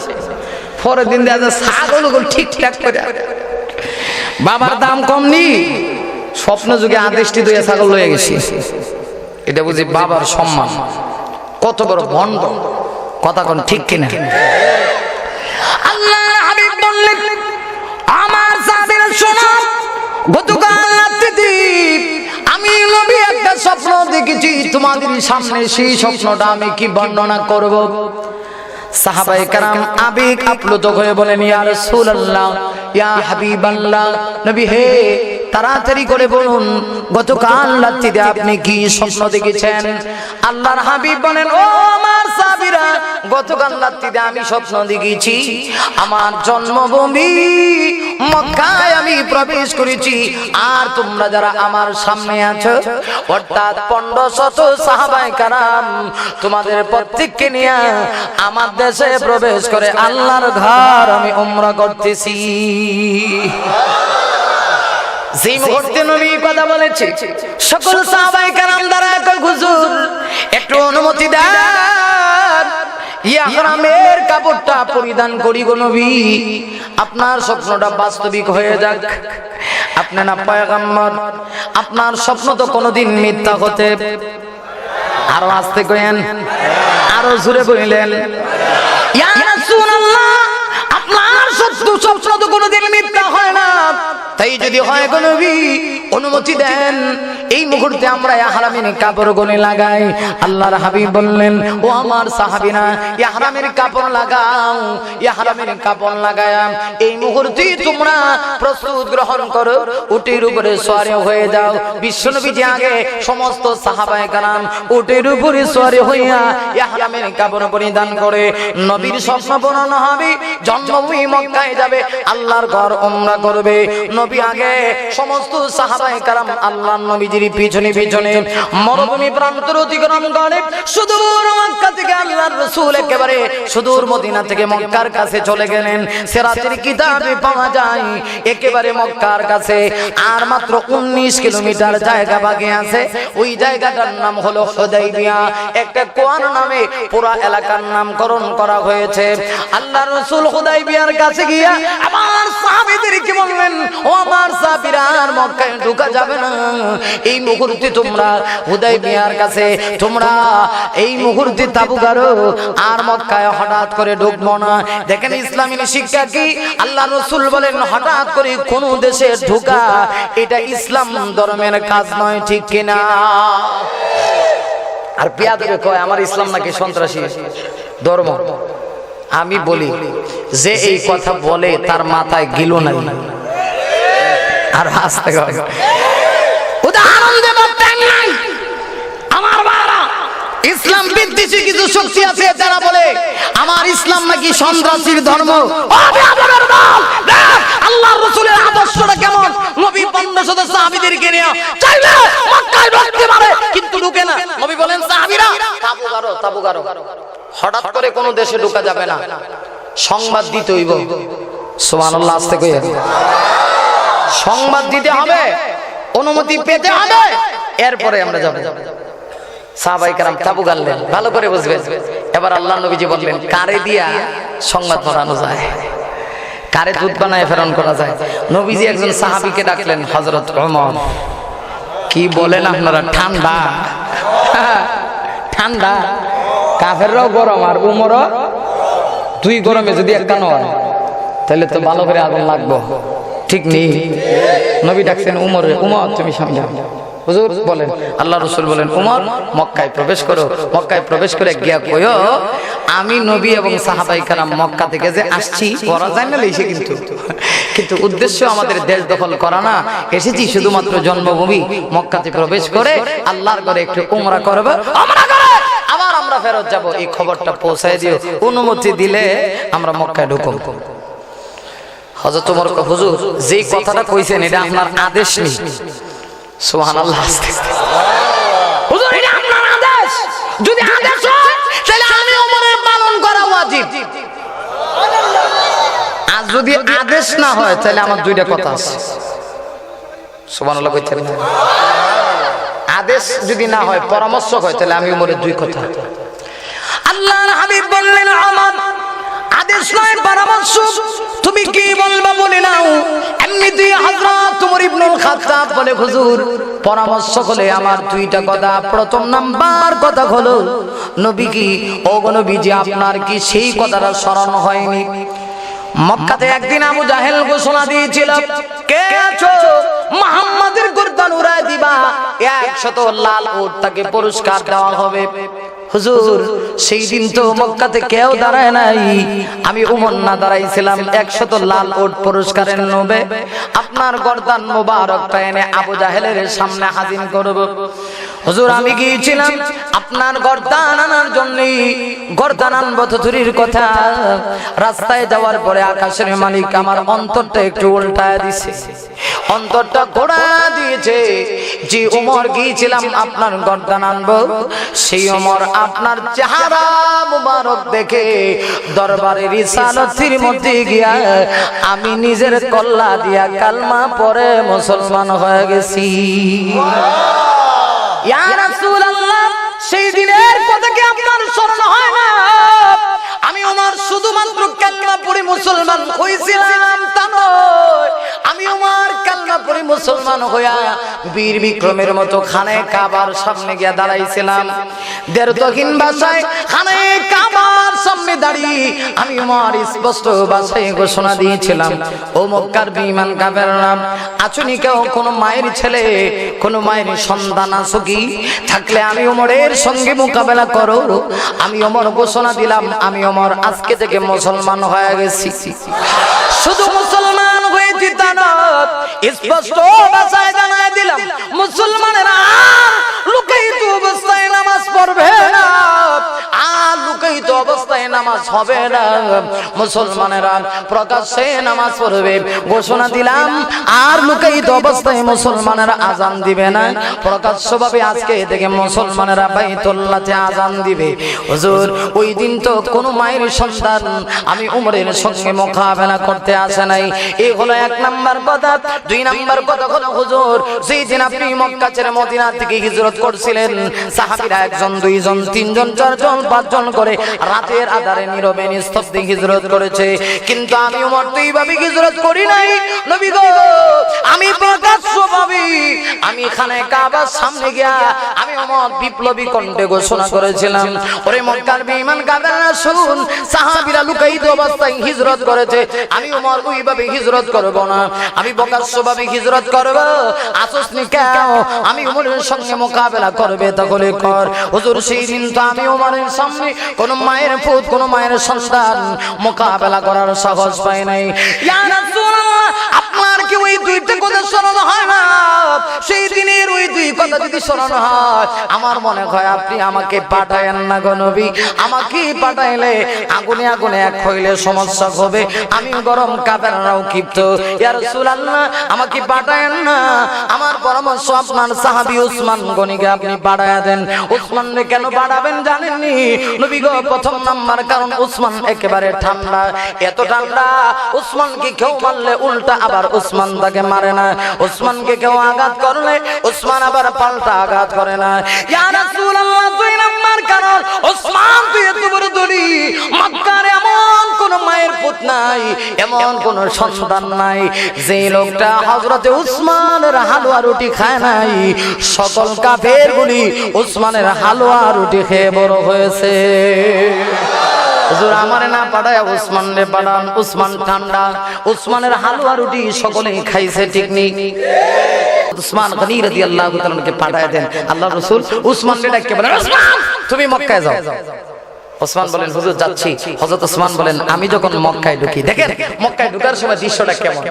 পরের দিন দেখা যায় ছাগল ঠিকঠাক করে বাবার দাম কম নি, স্বপ্ন যুগে আদেশটি দুয়ে ছাগল লয়ে গেছি। এটা বুঝি বাবার সম্মান, কত বড় ভণ্ড। কথা কোন ঠিক কিনা? আল্লাহ হাবিব বললেন, আমার সাহাবীরা শোনো, গতকাল রাত্রিতে আমি নবী একটা স্বপ্ন দেখেছি, তোমাদের সামনে সেই স্বপ্নটা আমি কি বর্ণনা করব। সাহাবায়ে কেরাম আবেগ আপ্লুত হয়ে বলেন, ইয়া রাসূলুল্লাহ, ইয়া হাবিবাল্লাহ, নবী হে তাড়াতাড়ি করে বলুন, গতকাল রাত্রিতে আপনি কি স্বপ্ন দেখেছেন? আল্লাহর হাবিব বলেন, ও আমার সাহাবীরা, গতকাল রাত্রিতে আমি স্বপ্ন দেখেছি আমার জন্মভূমি মক্কায় আমি প্রবেশ করেছি, আর তোমরা যারা আমার সামনে আছো অর্থাৎ 1500 সাহাবায়ে কেরাম, তোমাদের প্রত্যেককে নিয়ে আমার দেশে প্রবেশ করে আল্লাহর ঘর আমি উমরা করতেছি। যে মুহূর্তে নবী কথা বলেছে, সকল সাহাবায়ে কেরাম দ্বারা কয়, হুজুর একটু অনুমতি দেন, ইহরামের কাপড়টা পরিধান করি গো নবী, আপনার স্বপ্নটা বাস্তবিক হয়ে যাক। আপনি না পয়গম্বর, আপনার স্বপ্ন তো কোনোদিন মিথ্যা হতে। আরো আস্তে কইেন, আরো জোরে বললেন, ইয়া রাসূলুল্লাহ, আপনার স্বপ্ন তো কোনোদিন মিথ্যা হয় না, তাই যদি হয় গো নবী অনুমতি দেন, এই মুহূর্তে আমরা ইহরামের কাপড় গনে লাগাই। আল্লাহর হাবিব বললেন, ও আমার সাহাবীরা, ইহরামের কাপড় লাগাও, ইহরামের কাপড় লাগায়া এই মুহূর্তে তোমরা প্রস্তুত গ্রহণ করো, উটের উপরে সওয়ার হয়ে যাও। বিশ্বনবীজি আগে সমস্ত সাহাবায়ে কেরাম উটের উপরে সওয়ার হইয়া ইহরামের কাপড় পরিধান করে নবীর স্বপ্ন পূরণ হবে, জন্মভূমি মক্কায় যাবে, আল্লাহর ঘর উমরা করবে। নবী আগে, সমস্ত সাহাবায়ে কেরাম আল্লাহর নবীজির পিছনে পিছনে মরুভূমি প্রান্ত অতিক্রম করে সুদূর মক্কা থেকে আল্লাহর রাসূল একেবারে সুদূর মদিনা থেকে মক্কার কাছে চলে গেলেন। সিরাতের কিতাবে পাওয়া যায় একেবারে মক্কার কাছে আর মাত্র 19 কিলোমিটার জায়গা বাকি আছে। ওই জায়গাটার নাম হলো হুদাইবিয়া। একটা কোয়ান নামে পুরো এলাকার নামকরণ করা হয়েছে। আল্লাহর রাসূল হুদাইবিয়ার কাছে গিয়া আমার সাহাবীদেরকে বললেন, ও আমার সাহাবীরা, আর মক্কায় ঢোকা যাবে না, এই মুহূর্তে তোমরা হুদাইবিয়ার কাছে তোমরা এই মুহূর্তে তাবু গাড়ো, আর মক্কায় হঠাৎ করে ঢুকবো না। দেখেন ইসলামের শিক্ষা কি, আল্লাহ রাসূল বলেন হঠাৎ করে কোন দেশে ঢোকা এটা ইসলাম ধর্মের কাজ নয়, ঠিক কিনা? আর পেয়াদরে কয় আমার ইসলাম নাকি সন্ত্রাসী ধর্ম। আমি বলি যে এই কথা বলে তার মাথায় গিলো নাই। আর হাসতে গেল, উদাহরণ দেব টাইম নাই। আমার বাবা, ইসলাম বিদ্বেষী কিছু শক্তি আছে যারা বলে আমার ইসলাম নাকি সন্ত্রাসীর ধর্ম। আল্লাহর রাসূলের আদর্শটা কেমন? নবী 1500 সাহাবীদেরকে নিয়ে চাইলে মক্কায় ঢুকতে পারে, কিন্তু ঢুকে না। নবী বলেন সাহাবীরা তাবু গাড়ো, তাবু গাড়ো। হঠাৎ করে কোন দেশে ঢোকা যাবে না, সংবাদ দিতে হইব। সুবহানাল্লাহ, আস্তে কইয়া সংবাদ দিতে হবে, অনুমতি পেতে হবে, এরপরে আমরা যাব। সাহাবায়ে কেরাম তাবু গাড়লেন, ভালো করে বুঝবেন। এবার আল্লাহর নবীজি বললেন কারে দিয়া সংবাদ পড়ানো যায়, কারে দুধ বানায় প্রেরণ করা যায়। নবীজি একজন সাহাবীকে ডাকলেন, হযরত ওমর। কি বলেন আপনারা? ঠান্ডা ঠান্ডা, কাফেররাও গরম আর উমরও, দুই গরমে যদি একটা নয় তাহলে তো ভালো করে আগুন লাগবো, ঠিক নেই? নবী ডাকছেন উমর, উমর তুমি সামনে। হুজুর বলেন, আল্লাহ রাসূল বলেন, উমর মক্কায় প্রবেশ করো। মক্কায় প্রবেশ করে গিয়া কইও, আমি নবী এবং সাহাবায়ে কেরাম মক্কা থেকে যে আসছি, পরা যায় না লেইছে, কিন্তু উদ্দেশ্য আমাদের দেশ দখল করা না, এসেছি শুধুমাত্র জন্মভূমি মক্কাতে প্রবেশ করে আল্লাহর ঘরে একটু উমরা করব, উমরা করে আবার আমরা ফেরত যাব। এই খবরটা পৌঁছায় দিও, অনুমতি দিলে আমরা মক্কায় ঢুকব। হযরত ওমর কয়, হুজুর যেই কথাটা কইছেন এটা আপনার আদেশ নেই। সুবহানাল্লাহ। হুজুর এটা আপনার আদেশ, যদি আদেশ হয় তাহলে আমি ওমরের পালন করা ওয়াজিব। আর যদি আদেশ না হয় তাহলে আমার দুইটা কথা আছে। সুবহানাল্লাহ কইছেন না? আদেশ যদি না হয়, পরামর্শ হয়, তাহলে আমি ওমরের দুই কথা। আল্লাহর হাবিব বললেন, ওমর আদেশ নয় পরামর্শ, তুমি কি বলবা বলে নাও। এমনিতেই হযরত ওমর ইবনুল খাত্তাব বলে, হুজুর পরামর্শ হলে আমার দুইটা কথা। প্রথম নাম্বার কথা হলো, নবী কি, ও নবীজি আপনার কি সেই কথাটা স্মরণ হয়নি? মক্কাতে একদিন আবু জাহেল ঘোষণা দিয়েছিল, কে আছো মুহাম্মাদের গর্দান উড়ায় দিবা, 100 লাল উট তাকে পুরস্কার দেওয়া হবে। হুজুর সেই দিন তো মক্কাতে কেউ দাঁড়ায় নাই, আমি ওমর না দাঁড়াইছিলাম 100 লাল উট পুরস্কারের লোভে আপনার গর্দান মোবারক এনে আবু জাহেলের সামনে হাজির করব। হুজুর আমি গিয়েছিলাম আপনার গর্দান আনার জন্য, গর্দান আনবো তো দূরের কথা, রাস্তায় যাওয়ার পরে আকাশের মালিক আমার অন্তরটা একটু উল্টায় দিয়েছে, অন্তরটা ঘোরা দিয়েছে। যে ওমর গিয়েছিলাম আপনার গর্দান আনবো, সেই ওমর আপনার চেহারা মুবারক দেখে দরবারে রিসালাতের মধ্যে গিয়া আমি নিজের কল্লা দিয়া কালমা পড়ে মুসলমান হয়ে গেছি। ইয়া রাসূলুল্লাহ, সেই দিনের কথা কি আপনার স্মরণ হয় না? আমি ওমর শুধুমাত্র কালমা পড়ে মুসলমান হইছিলাম তা নয়, আমি ওমর কালমা পড়ে মুসলমান হইয়া বীর বিক্রমের মতো খানে কাবার সামনে গিয়া দাঁড়াইছিলাম। দেরতহীন ভাষায় খানে কাবার সামনে দাঁড়িয়ে আমি ওমর স্পষ্ট ভাষায় ঘোষণা দিয়েছিলাম, ও মক্কার বেঈমান কাফেররা, আছুনি কেউ কোনো মায়ের ছেলে, কোনো মায়ের সন্তান আছো কি? থাকলে আমি ওমরের সঙ্গে মোকাবেলা করো। আমি ওমর ঘোষণা দিলাম, আমি ওমর আজকে থেকে মুসলমান হয়ে গেছি। শুধু মুসলমান হয়েছি তা না, স্পষ্ট ভাষায় জানাই দিলাম, মুসলমানেরা লুকায়িত অবস্থায় নামাজ পড়বে না, আর লুকায়িত অবস্থায় নামাজ হবে না, মুসলমানেরা প্রকাশ্যে নামাজ পড়বে। ঘোষণা দিলাম, আর লুকায়িত অবস্থায় মুসলমানেরা আজান দিবে না, প্রকাশ্যভাবে আজকে থেকে মুসলমানেরা বাইতুল্লাহতে আজান দিবে। হুজুর ওই দিন তো কোনো মায়ের সন্তান আমি উমরের সঙ্গে মোকাবেলা করতে আসে নাই। এই হলো এক নাম্বার কথা। দুই নাম্বার কথা হলো, হুজুর যেই দিন আপনি মক্কা ছেড়ে মদিনা থেকে হিজরত করছিলেন, সাহাবীরা 1 জন 2 জন 3 জন 4 জন 5 জন করে রাতের আধারে নীরবে নিস্তব্ধে হিজরত করেছে, কিন্তু আমি উমর তো এইভাবে হিজরত করি নাই নবী গো। আমি প্রকাশ্যভাবে আমি খানে কাবার সামনে গিয়া আমি উমর বিপ্লবী কণ্ঠে ঘোষণা করেছিলাম, ওরে মক্কার বেঈমান কাফেররা শুন, সাহাবীরা লুকায়িত অবস্থায় হিজরত করেছে, আমি উমর ওইভাবে হিজরত করব না, আমি প্রকাশ্যভাবে হিজরত করব। আসসনি কেন আমি উমরের সঙ্গে মোকাবেলা করবে তাহলে কর। হুজুর সেই দিন তো আমি উমরের সামনে কোন মায়ের পুত, কোন মায়ের সন্তান মোকাবেলা করার সাহস পাই নাই। ইয়া রাসূলুল্লাহ, আপনার কি ওই দুইটা কথা স্মরণ হয় না? সেই দিনের ওই দুই কথা যদি স্মরণ হয়, আমার মনে হয় আপনি আমাকে পাঠায়েন না গো নবী। আমাকে পাঠাইলে আগুনে আগুনে এক হইলে সমস্যা হবে, আমি গরম কাফেররাও ক্ষিপ্ত। ইয়া রাসূলুল্লাহ, আমাকে পাঠায়েন না, আমার পরামর্শ আপনার সাহাবী উসমান গনিকে আপনি পাঠায়া দেন। উসমানকে কেন পাঠাবেন জানেননি নবী গো? প্রথম নাম্বার কারণ উসমান একেবারে ঠান্ডা, এত ঠান্ডা উসমানকে কেউ মারলে উল্টা আবার উসমান তাকে মারে না, উসমানকে কেউ আঘাত করলে উসমান আবার পাল্টা আঘাত করে না। ইয়া রাসূলুল্লাহ, দুই নাম্বার কারণ উসমান তো এত বড় ধনী, মক্কার এমন কোন মায়ের পুত নাই, এমন কোন সন্তান নাই যে লোকটা হযরতে উসমানের হালুয়া রুটি খায় নাই। সকল কাফের গুলি উসমানের হালুয়া রুটি খেয়ে বড় হয়েছে। হুজুর আমারে না পাঠায় উসমান রে পাঠান, উসমান ঠান্ডা, উসমানের হালুয়া রুটি সকলেই খাইছে, ঠিক নেই? উসমান গনি রাদিয়াল্লাহু তাআলাকে পাঠায় দেন। আল্লাহ রাসূল উসমানকে ডেকে বলেন, উসমান তুমি মক্কায় যাও। ওসমান বলেন, হুজুর যাচ্ছি। হযরত ওসমান বলেন, আমি যখন মক্কায় ঢুকি, দেখেন মক্কায় ঢোকার সময় দৃশ্যটা কেমন।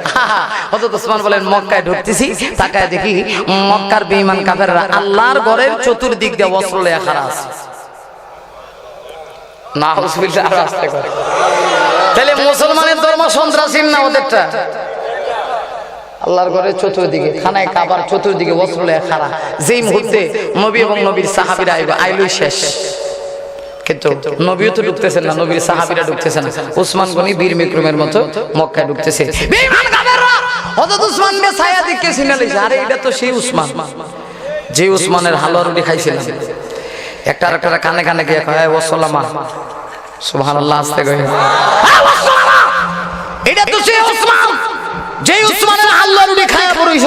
হযরত ওসমান বলেন, মক্কায় ঢুকতেছি, তাকায় দেখি মক্কার বেঈমান কাফেররা আল্লাহর ঘরের চতুর্দিক দিয়ে অস্ত্র লয়ে খাড়া আছে। নাউজুবিল্লাহ, আর আস্তে করে। তাহলে মুসলমানের ধর্ম সন্ত্রাসী না ওদেরটা? আল্লাহর ঘরের চতুর্দিকে, খানায় কাবার চতুর্দিকে অস্ত্র লয়ে খাড়া। যেই মুহূর্তে নবী এবং নবীর সাহাবীরা আইলো শেষ। কিন্তু নবীও তো ঢুকতেছেন না, নবীর সাহাবীরা ঢুকতেছেন না। উসমান গনি বীর বিক্রমের মতো মক্কায় ঢুকতেছে। বেঈমান কাফেররা হযরত উসমানকে ছায়া দিকে সিনালিছে, আরে এটা তো সেই উসমান যে উসমানের হালুয়া রুটি খাইছিলেন। একটা আরেকটা কানে কানে গিয়ে কয়, ও সালামা, সুবহানাল্লাহ, আস্তে কয়, এটা তো সেই উসমান যে উসমানের হালুয়া রুটি খায়া পড়ইছ।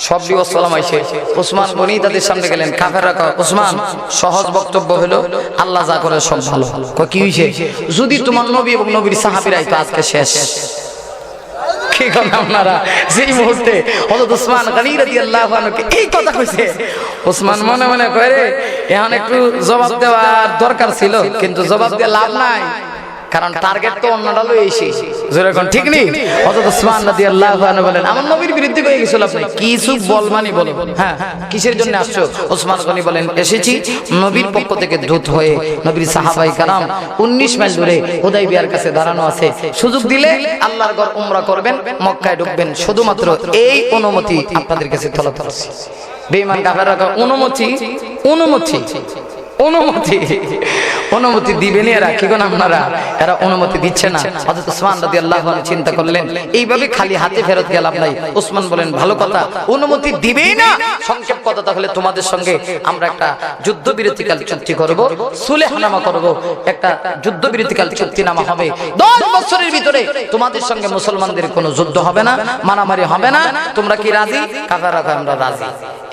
সব সালাম আইছে। উসমান গনি তাদের সামনে গেলেন। কাফেররা কয়, উসমান, সহজ বক্তব্য হলো আল্লাহ যা করে সব ভালো। কয়, কি হইছে? যদি তোমার নবী এবং নবীর সাহাবীরা তো আজকে শেষ। কি করেন আপনারা? যেই মুহূর্তে হযরত উসমান গনি রাদিয়াল্লাহু আনহুকে এই কথা কইছে, উসমান মনে মনে কয়, রে এখন একটু জবাব দেওয়ার দরকার ছিল, কিন্তু জবাব দিয়ে লাভ নাই, কারণ টার্গেট তো অন্যটা লই এসে। জোরে কোন ঠিক নেই? হযরত উসমান রাদিয়াল্লাহু আনহু বলেন, আমার নবীর বিরুদ্ধে কই গেছিল আপনি? কিছু বলমানি বলো। হ্যাঁ, কিসের জন্য আসছো? উসমান গনি বলেন, এসেছি নবীর পক্ষ থেকে দূত হয়ে। নবীর সাহাবায়ে کرام 19 মাইল দূরে হুদায়বিয়ার কাছে দাঁড়ানো আছে। সুযোগ দিলে আল্লাহর ঘর উমরা করবেন, মক্কায় ঢুকবেন, শুধুমাত্র এই অনুমতি আপনাদের কাছে তলব করছি। বেঈমান কাফেররা অনুমতি অনুমতি অনুমতি অনুমতি দিবেন এরা? কি কোন আপনারা? এরা অনুমতি দিচ্ছে না। হযরত উসমান রাদিয়াল্লাহু আনহু চিন্তা করলেন, এইভাবে খালি হাতে ফেরত গেলাম নাই। উসমান বলেন, ভালো কথা, অনুমতি দিবেই না? সংক্ষেপ কথা, তাহলে তোমাদের সঙ্গে আমরা একটা যুদ্ধবিরতিকাল চুক্তি করব, সুলহনামা করব, একটা যুদ্ধবিরতিকাল চুক্তিনামা হবে। 10 বছরের ভিতরে তোমাদের সঙ্গে মুসলমানদের কোনো যুদ্ধ হবে না, মারামারি হবে না। তোমরা কি রাজি? কাফেররা কয়, আমরা রাজি।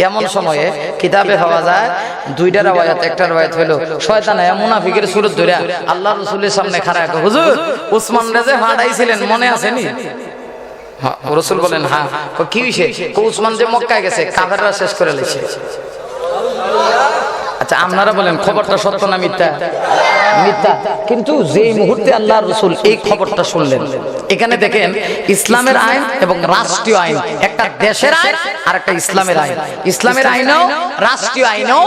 এমন সময়ে কিতাবে পাওয়া যায় দুইটা রাওয়ায়াত। একটা রাওয়ায়াত হলো, শয়তান মুনাফিকের সুরত ধরে আল্লাহর রাসূলের সামনে খাড়া কয়, হুজুর, উসমান রাজে ফাড়াইছিলেন, মনে আছে নি? রাসূল বলেন, হ্যাঁ। কি হইছে? উসমান যে মক্কায় গেছে, কাফেররা শেষ করে লেছে। আচ্ছা, আপনারা বলেন খবরটা সত্য না মিথ্যা? মিথ্যা। কিন্তু যেই মুহূর্তে আল্লাহর রাসূল এই খবরটা শুনলেন, এখানে দেখেন ইসলামের আইন এবং রাষ্ট্রীয় আইন, একটা দেশের আইন আর একটা ইসলামের আইন। ইসলামের আইনও রাষ্ট্রীয় আইনও,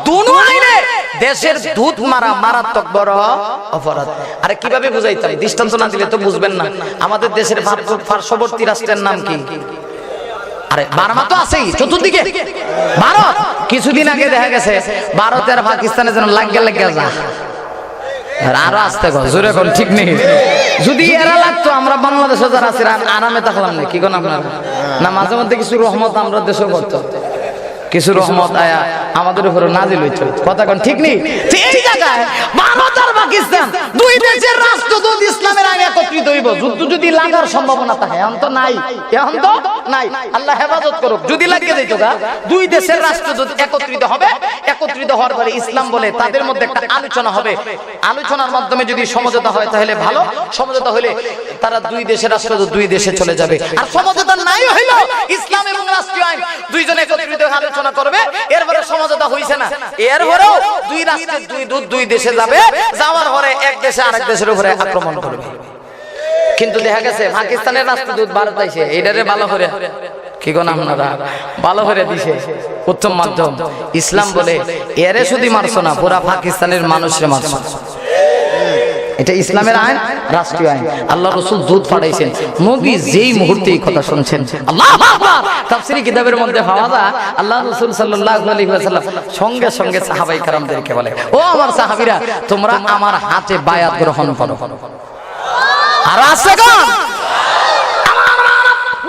দুটো আইনে দেশের দুধ মারা মারাত্মক বড় অপরাধ। আরে কিভাবে বুঝাইতাম? দৃষ্টান্ত না দিলে তো বুঝবেন না। আমাদের দেশের পার্শ্ববর্তী রাষ্ট্রের নাম কি? আরে বার্মা তো আছেই চতুর্দিকে, ভারত। কিছুদিন আগে দেখা গেছে ভারত আর পাকিস্তানের যেন লাগে যা। আরো আসতে জোরে কোন ঠিক নেই? যদি এরা লাগতো, আমরা বাংলাদেশে যারা আছি আরামে থাকলাম না। কি কোন আপনার না? মাঝে মধ্যে কিছু রহমত আমরা দেশেও করতো, কিছু রহমত আয়া আমাদের উপরে নাজিল হইতো। কথা কোন ঠিক নেই? এই জায়গায় ভারত আর পাকিস্তান দুই দেশের রাষ্ট্রদূত ইসলামের আইন একত্রিত হইব। যুদ্ধ যদি লাগার সম্ভাবনা থাকে, এখন তো নাই, এখন তো নাই, আল্লাহ হেফাজত করুক। যদি লাগিয়ে দিত গা, দুই দেশের রাষ্ট্রদূত একত্রিত হবে। একত্রিত হওয়ার পরে ইসলাম বলে তাদের মধ্যে একটা আলোচনা হবে। আলোচনার মাধ্যমে যদি সমঝোতা হয় তাহলে ভালো, সমঝোতা হলে তারা দুই দেশের রাষ্ট্রদূত দুই দেশে চলে যাবে। আর সমঝোতা নাই হইল, ইসলাম এবং রাষ্ট্রীয় আইন দুইজন একত্রিত আলোচনা করবে। এরপরে সমঝোতা হইছে না, এরপরেও দুই রাষ্ট্রের দুই দূত দুই দেশে যাবে। যাওয়ার পরে এক দেশে আরেক দেশের উপরে আক্রমণ করবে। কিন্তু দেখা গেছে পাকিস্তানের রাষ্ট্রদূত ভারত আইছে, এইটারে ভালো করে কি কোন আপনারা ভালো করে দিছে উত্তম মাধ্যম। ইসলাম বলে এরে শুধু মারছো না, পুরা পাকিস্তানের মানুষরে মারছো। এটা ইসলামের আইন, রাষ্ট্রীয় আইন। আল্লাহ রাসূল দূত পাঠাইছেন। নবী যেই মুহূর্তে এই কথা শুনছেন, আল্লাহু আকবার, তাফসীরি কিতাবের মধ্যে পাওয়া যায় আল্লাহ রাসূল সাল্লাল্লাহু আলাইহি ওয়াসাল্লাম সঙ্গে সঙ্গে সাহাবায়ে কেরামদেরকে বলে, ও আমার সাহাবীরা, তোমরা আমার হাতে বায়াত গ্রহণ করো। আর আছে কোন?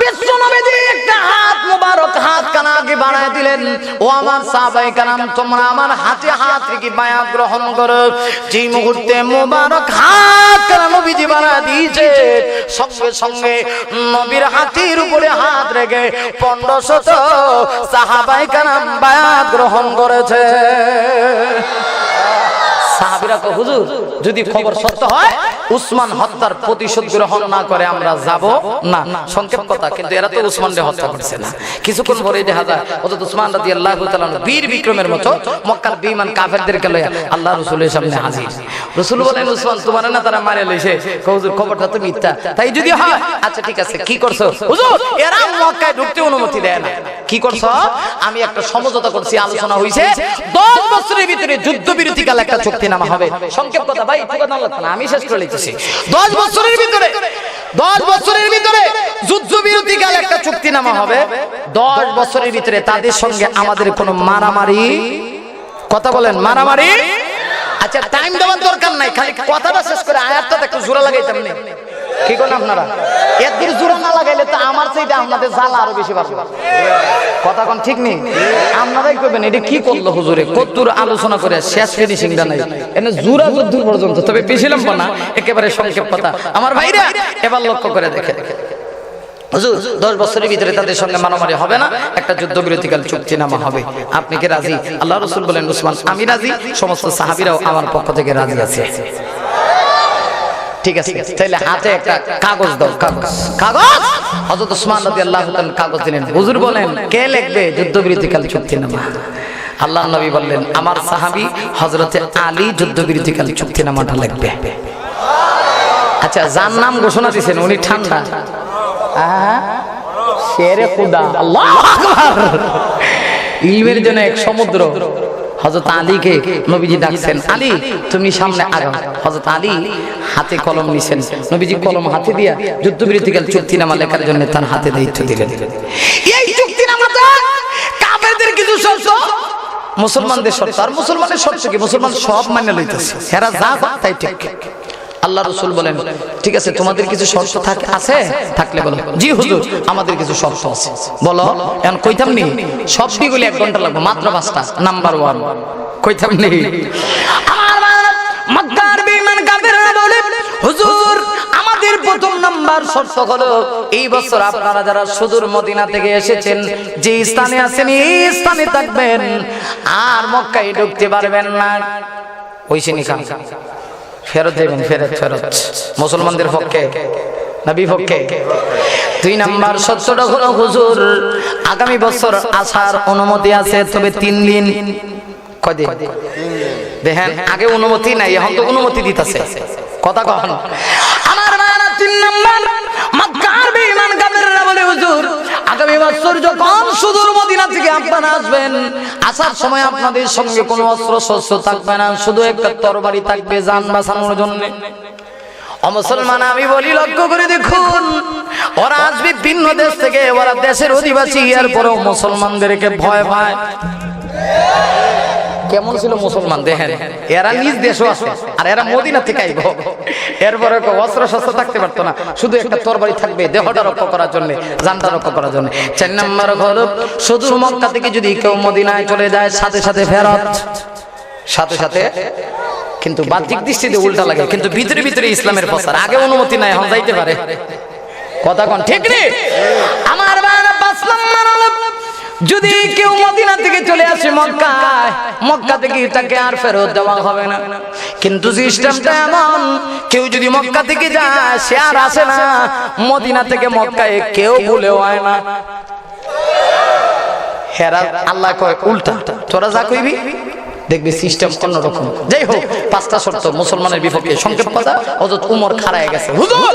বিশ্বনবীজি একটা হাত মুবারক, হাত কানা আগে বাড়ায় দিলেন, ও আমার সাহাবায়ে কেরাম, তোমরা আমার হাতে হাত রেখে বায়াত গ্রহণ করো। যেই মুহূর্তে মুবারক হাত কানা নবীজি বাড়ায় দিয়েছে, সঙ্গে সঙ্গে নবীর হাতের উপরে হাত রেখে 1500 সাহাবায়ে কেরাম বায়াত গ্রহণ করেছে। সাহাবীরা কয় হুজুর যদি খবর সত্য হয় উসমান হত্যার প্রতিশোধ গ্রহণ না করে আমরা যাব না। সংক্ষেপ কথা, কিন্তু এরা তো উসমানকে হত্যা করছে না। কিছুক্ষণ পরে দেখা যায় হযরত উসমান রাদিয়াল্লাহু তাআলা বীর বিক্রমের মতো মক্কার বেঈমান কাফেরদেরকে লইয়া আল্লাহ রাসূলের সামনে হাজির। রাসূল বলেন উসমান তোমার না তারা মারে লইছে? হুজুর খবরটা তো মিথ্যা। তাই যদি হয় আচ্ছা ঠিক আছে, কি করছো? হুজুর এরা মক্কায় ঢুকতে অনুমতি দেয় না। কি করছো? আমি একটা সমঝোতা করছি, আলোচনা হইছে 10 বছরের ভিতরে যুদ্ধবিরতিকাল একটা চুক্তিনামা হবে। সংক্ষেপ কথা ভাই, ঠিক কথা না, আমি শেষ করে লিখতেছি। 10 বছরের ভিতরে যুদ্ধবিরতিকাল একটা চুক্তিনামা হবে। 10 বছরের ভিতরে তাদের সঙ্গে আমাদের কোনো মারামারি, কথা বলেন মারামারি, আচ্ছা টাইম দেওয়ার দরকার নাই, খালি কথাটা শেষ করে আয়াতটা একটু জোড়া লাগাইতাম না। কি কোন আপনারা এত দূর জোড়া না লাগাইলে তো আমার চাইতে আপনাদের জ্বালা আরো বেশি বাড়বে। কথা কোন ঠিক নেই, আপনারাই কইবেন এটা কি করলো হুজুরে, কতদূর আলোচনা করে শেষ ফিনিশিংটা নাই, এনে জোড়া যুদ্ধ পর্যন্ত। তবে বেশি লম্বা না, একেবারে সংক্ষেপ কথা। আমার ভাইরা এবার লক্ষ্য করে দেখে হুজুর 10 বছরের ভিতরে তাদের সঙ্গে মারামারি হবে না, একটা যুদ্ধবিরতিকাল চুক্তিনামা হবে। আপনি কি রাজি? আল্লাহ রাসূল বলেন উসমান আমি রাজি, সমস্ত সাহাবীরাও আমার পক্ষ থেকে রাজি আছে। ঠিক আছে, তাহলে হাতে একটা কাগজ দাও। কাগজ হযরত উসমান রাদিয়াল্লাহু তাআলা কাগজ দিলেন। হুজুর বলেন কে লিখবে যুদ্ধবিরতিকাল চুক্তিনামা? আল্লাহর নবী বললেন আমার সাহাবী হযরতে আলী যুদ্ধবিরতিকাল চুক্তিনামাটা লিখবে। আচ্ছা যার নাম ঘোষণা দিয়েছেন উনি ঠান্ডা, শেরে খুদা, আল্লাহু আকবার, ইলমের জন্য এক সমুদ্র। হযরত আলীকে নবীজি ডাকছেন, আলী তুমি সামনে আগাও। হযরত আলী হাতে কলম নিছেন, নবীজি কলম হাতে দিয়া যুদ্ধবিরতিকাল চুক্তিনামা লেখার জন্য তার হাতে দায়িত্ব দিলেন। এই চুক্তিনামাটা কাফেরদের কিছু শর্ত, মুসলমানদের শর্ত। আর মুসলমানের শর্ত কি? মুসলমান সব মানে লইতেছে, এরা যা তাই ঠিক। আল্লাহ রাসূল বলেন ঠিক আছে তোমাদের কিছু শর্ত আছে, থাকলে বলো। জি হুজুর আমাদের কিছু শর্ত আছে। বলো। এখন কইতাম নি সবগুলি 1 ঘন্টা লাগবে, মাত্র 5টা। নাম্বার 1 কইতাম নি আমার মক্কার বেঈমান কাফেররা বলে হুজুর আমাদের প্রথম নাম্বার শর্ত হলো এই বছর আপনারা যারা সুদূর মদিনা থেকে এসেছেন যে স্থানে আছেন এই স্থানে থাকবেন, আর মক্কায় ঢুকতে পারবেন না। হইছে নি কাম? ফেরত দেবেন, ফেরত। মুসলমানদের পক্ষে না বিপক্ষে? 2 নাম্বার শর্তটা হলো হুজুর আগামী বছর আসার অনুমতি আছে, তবে 3 দিন। কয়দিন? দেখেন আগে অনুমতি নাই, এখন তো অনুমতি দিতেছে। কথা কখন আমার মায়েরা 3 নাম্বার মক্কার বেঈমান কাফেররা বলে হুজুর আগামী বছর যখন সুদূর মদিনা থেকে আপনারা আসবেন, আসার সময় আপনাদের সঙ্গে কোনো অস্ত্র শস্ত্র থাকবে না, শুধু একটা তরবারি থাকবে জান বাঁচানোর জন্য। মুসলমান আমি বলি লক্ষ্য করে দেখুন, ওরা আসবে ভিন্ন দেশ থেকে, ওরা দেশের অধিবাসী, এরপরেও মুসলমানদেরকে ভয় পায়। কেমন ছিল মুসলমান দেখেন, এরা নিজ দেশও আছে আর এরা মদিনা থেকে আইব, এরপরে অস্ত্র শস্ত্র থাকতে পারতো না, শুধু একটা তরবারি থাকবে দেহটা রক্ষা করার জন্য, জানটা রক্ষা করার জন্য। 4 নম্বর হলো শুধু মক্কা থেকে যদি কেউ মদিনায় চলে যায় সাথে সাথে ফেরত, সাথে কিন্তু বাহ্যিক দৃষ্টিতে উল্টা লাগে, কিন্তু ভিতরে ভিতরে ইসলামের প্রচার। আগে অনুমতি নাই, এখন যাইতে পারে। কথা কোন ঠিক নেই? আমার 5 নম্বর হলো যদি কেউ মদিনা থেকে চলে আসে মক্কায়, মক্কা থেকে তাকে আর ফেরত দেওয়া হবে না। কিন্তু সিস্টেমটা এমন, কেউ যদি মক্কা থেকে যায় সে আর আসে না, মদিনা থেকে মক্কায় কেউ ভুলেও হয় না। হেরা আল্লাহ কয় উল্টা, তোরা যা কইবি দেখবি সিস্টেম অন্যরকম। যাই হোক 5টা শর্ত মুসলমানের বিপক্ষে। সংক্ষেপ কথা, হযরত উমর খাড়ায় গেছে। হুজুর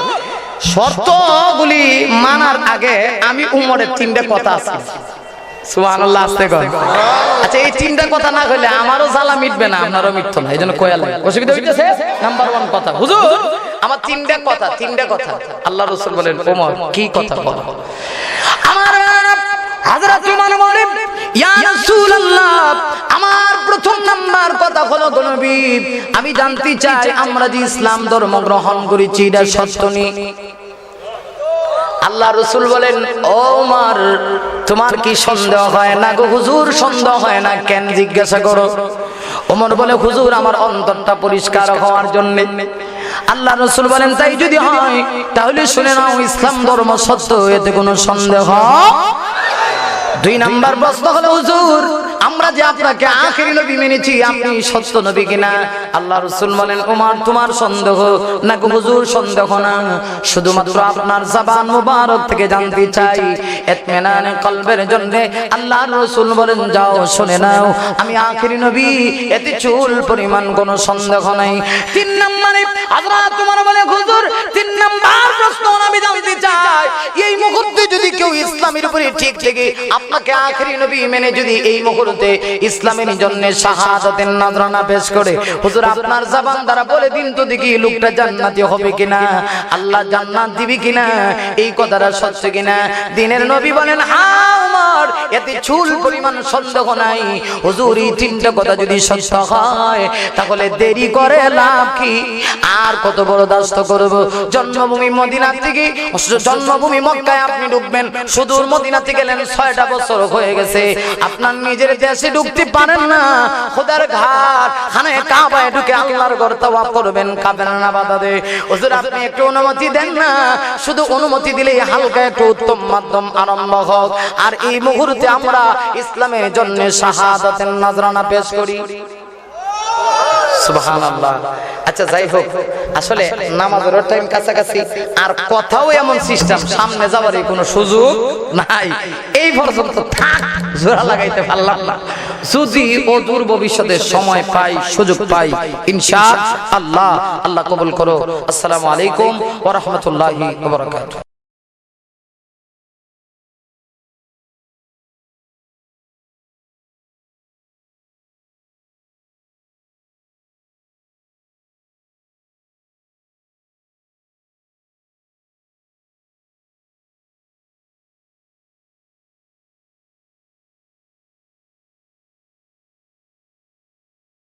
শর্তগুলি মানার আগে আমি উমরের 3টা কথা আছে। সুবহানাল্লাহ, আস্তে কর। আচ্ছা এই 3টা কথা না কইলে আমারও জ্বালা মিটবে না, আপনারও মিটতো না, এইজন্য কয়া লাগে। অসুবিধা হইতেছে? নাম্বার 1 কথা, হুজুর আমার 3টা কথা। আল্লাহ রাসূল বলেন ওমর কি কথা বল? আমার হযরত উমর বলে ইয়া রাসূলুল্লাহ আমার প্রথম নাম্বার কথা হলো গো নবী, আমি জানতে চাই আমরা যে ইসলাম ধর্ম গ্রহণ করেছি এটা সত্য নি? আল্লাহ রাসূল বলেন ও উমর তোমার কি সন্দেহ হয় না গো? হুজুর সন্দেহ হয় না কেন জিজ্ঞাসা করো? ওমর বলে হুজুর আমার অন্তরটা পরিষ্কার হওয়ার জন্য। আল্লাহ রাসূল বলেন তাই যদি হয় তাহলে শুনে নাও ইসলাম ধর্ম সত্য, এতে কোনো সন্দেহ। 2 নাম্বার প্রশ্ন হলো হুজুর আমরা যে আপনাকে আখেরি নবী মেনেছি, আপনি সত্য নবী কিনা? আল্লাহ রাসূল বলেন, ওমর তোমার সন্দেহ না গো হুজুর, সন্দেহ না, শুধুমাত্র আপনার জবান মুবারক থেকে জানতে চাই ইতমিনানে কলবের জন্য। আল্লাহ রাসূল বলেন, যাও শুনে নাও, আমি আখেরি নবী, এতে চুল পরিমাণ কোনো সন্দেহ নাই। 3 নম্বরে হযরত ওমর বলে, হুজুর 3 নাম্বার প্রশ্ন আমি জানতে চাই, এই মুহূর্তে যদি কেউ ইসলামের উপরে ঠিক থেকে আপনাকে আখেরি নবী মেনে যদি এই মুহূর্তে ইসলামের জন্য শাহাদাতের নজরানা পেশ করে, হুজুর আপনার জবান দ্বারা বলে দিন তো দেখি লোকটা জান্নাতি হবে কিনা, আল্লাহ জান্নাত দিবে কিনা, এই কথাটা সত্য কিনা? দিনের নবী বলেন, হ্যাঁ ওমর, এতে চুল পরিমাণ সন্দেহ নাই। হুজুর এই 3টা কথা যদি সত্য হয়, তাহলে দেরি করে লাভ কি? আর কত বড় দাস্ত করব? জন্মভূমি মদিনা থেকে জন্মভূমি মক্কায় আপনি ঢুকবেন, সুদূর মদিনাতে গেলেন, 6টা বছর হয়ে গেছে, আপনার নিজের দেশে ঢুকতে পারেন না। খোদার ঘর খানে কাবায় ঢুকে আল্লাহর ঘর তাওয়াফ করবেন, কাবেন না বাধা দেয়। হুজুর আপনি একটু অনুমতি দেন না, শুধু অনুমতি দিলেই হালকা একটু উত্তম মাধ্যম আরম্ভ হোক, আর এই মুহূর্তে আমরা ইসলামের জন্য শাহাদাতের নজরানা পেশ করি। সুবহানাল্লাহ। আচ্ছা যাই হোক, আসলে নামাজের টাইম কাছাকাছি, আর কথাও এমন সিস্টেম, সামনে যাওয়ার কোনো সুযোগ নাই। এই পর্যন্ত থাক, জোড়া লাগাইতে পারলাম না। যদি অদূর ভবিষ্যতে সময় পাই, সুযোগ পাই, ইনশাআল্লাহ, আল্লাহ কবুল করো। আসসালামু আলাইকুম ওয়া রাহমাতুল্লাহি ওয়া বারাকাতুহু।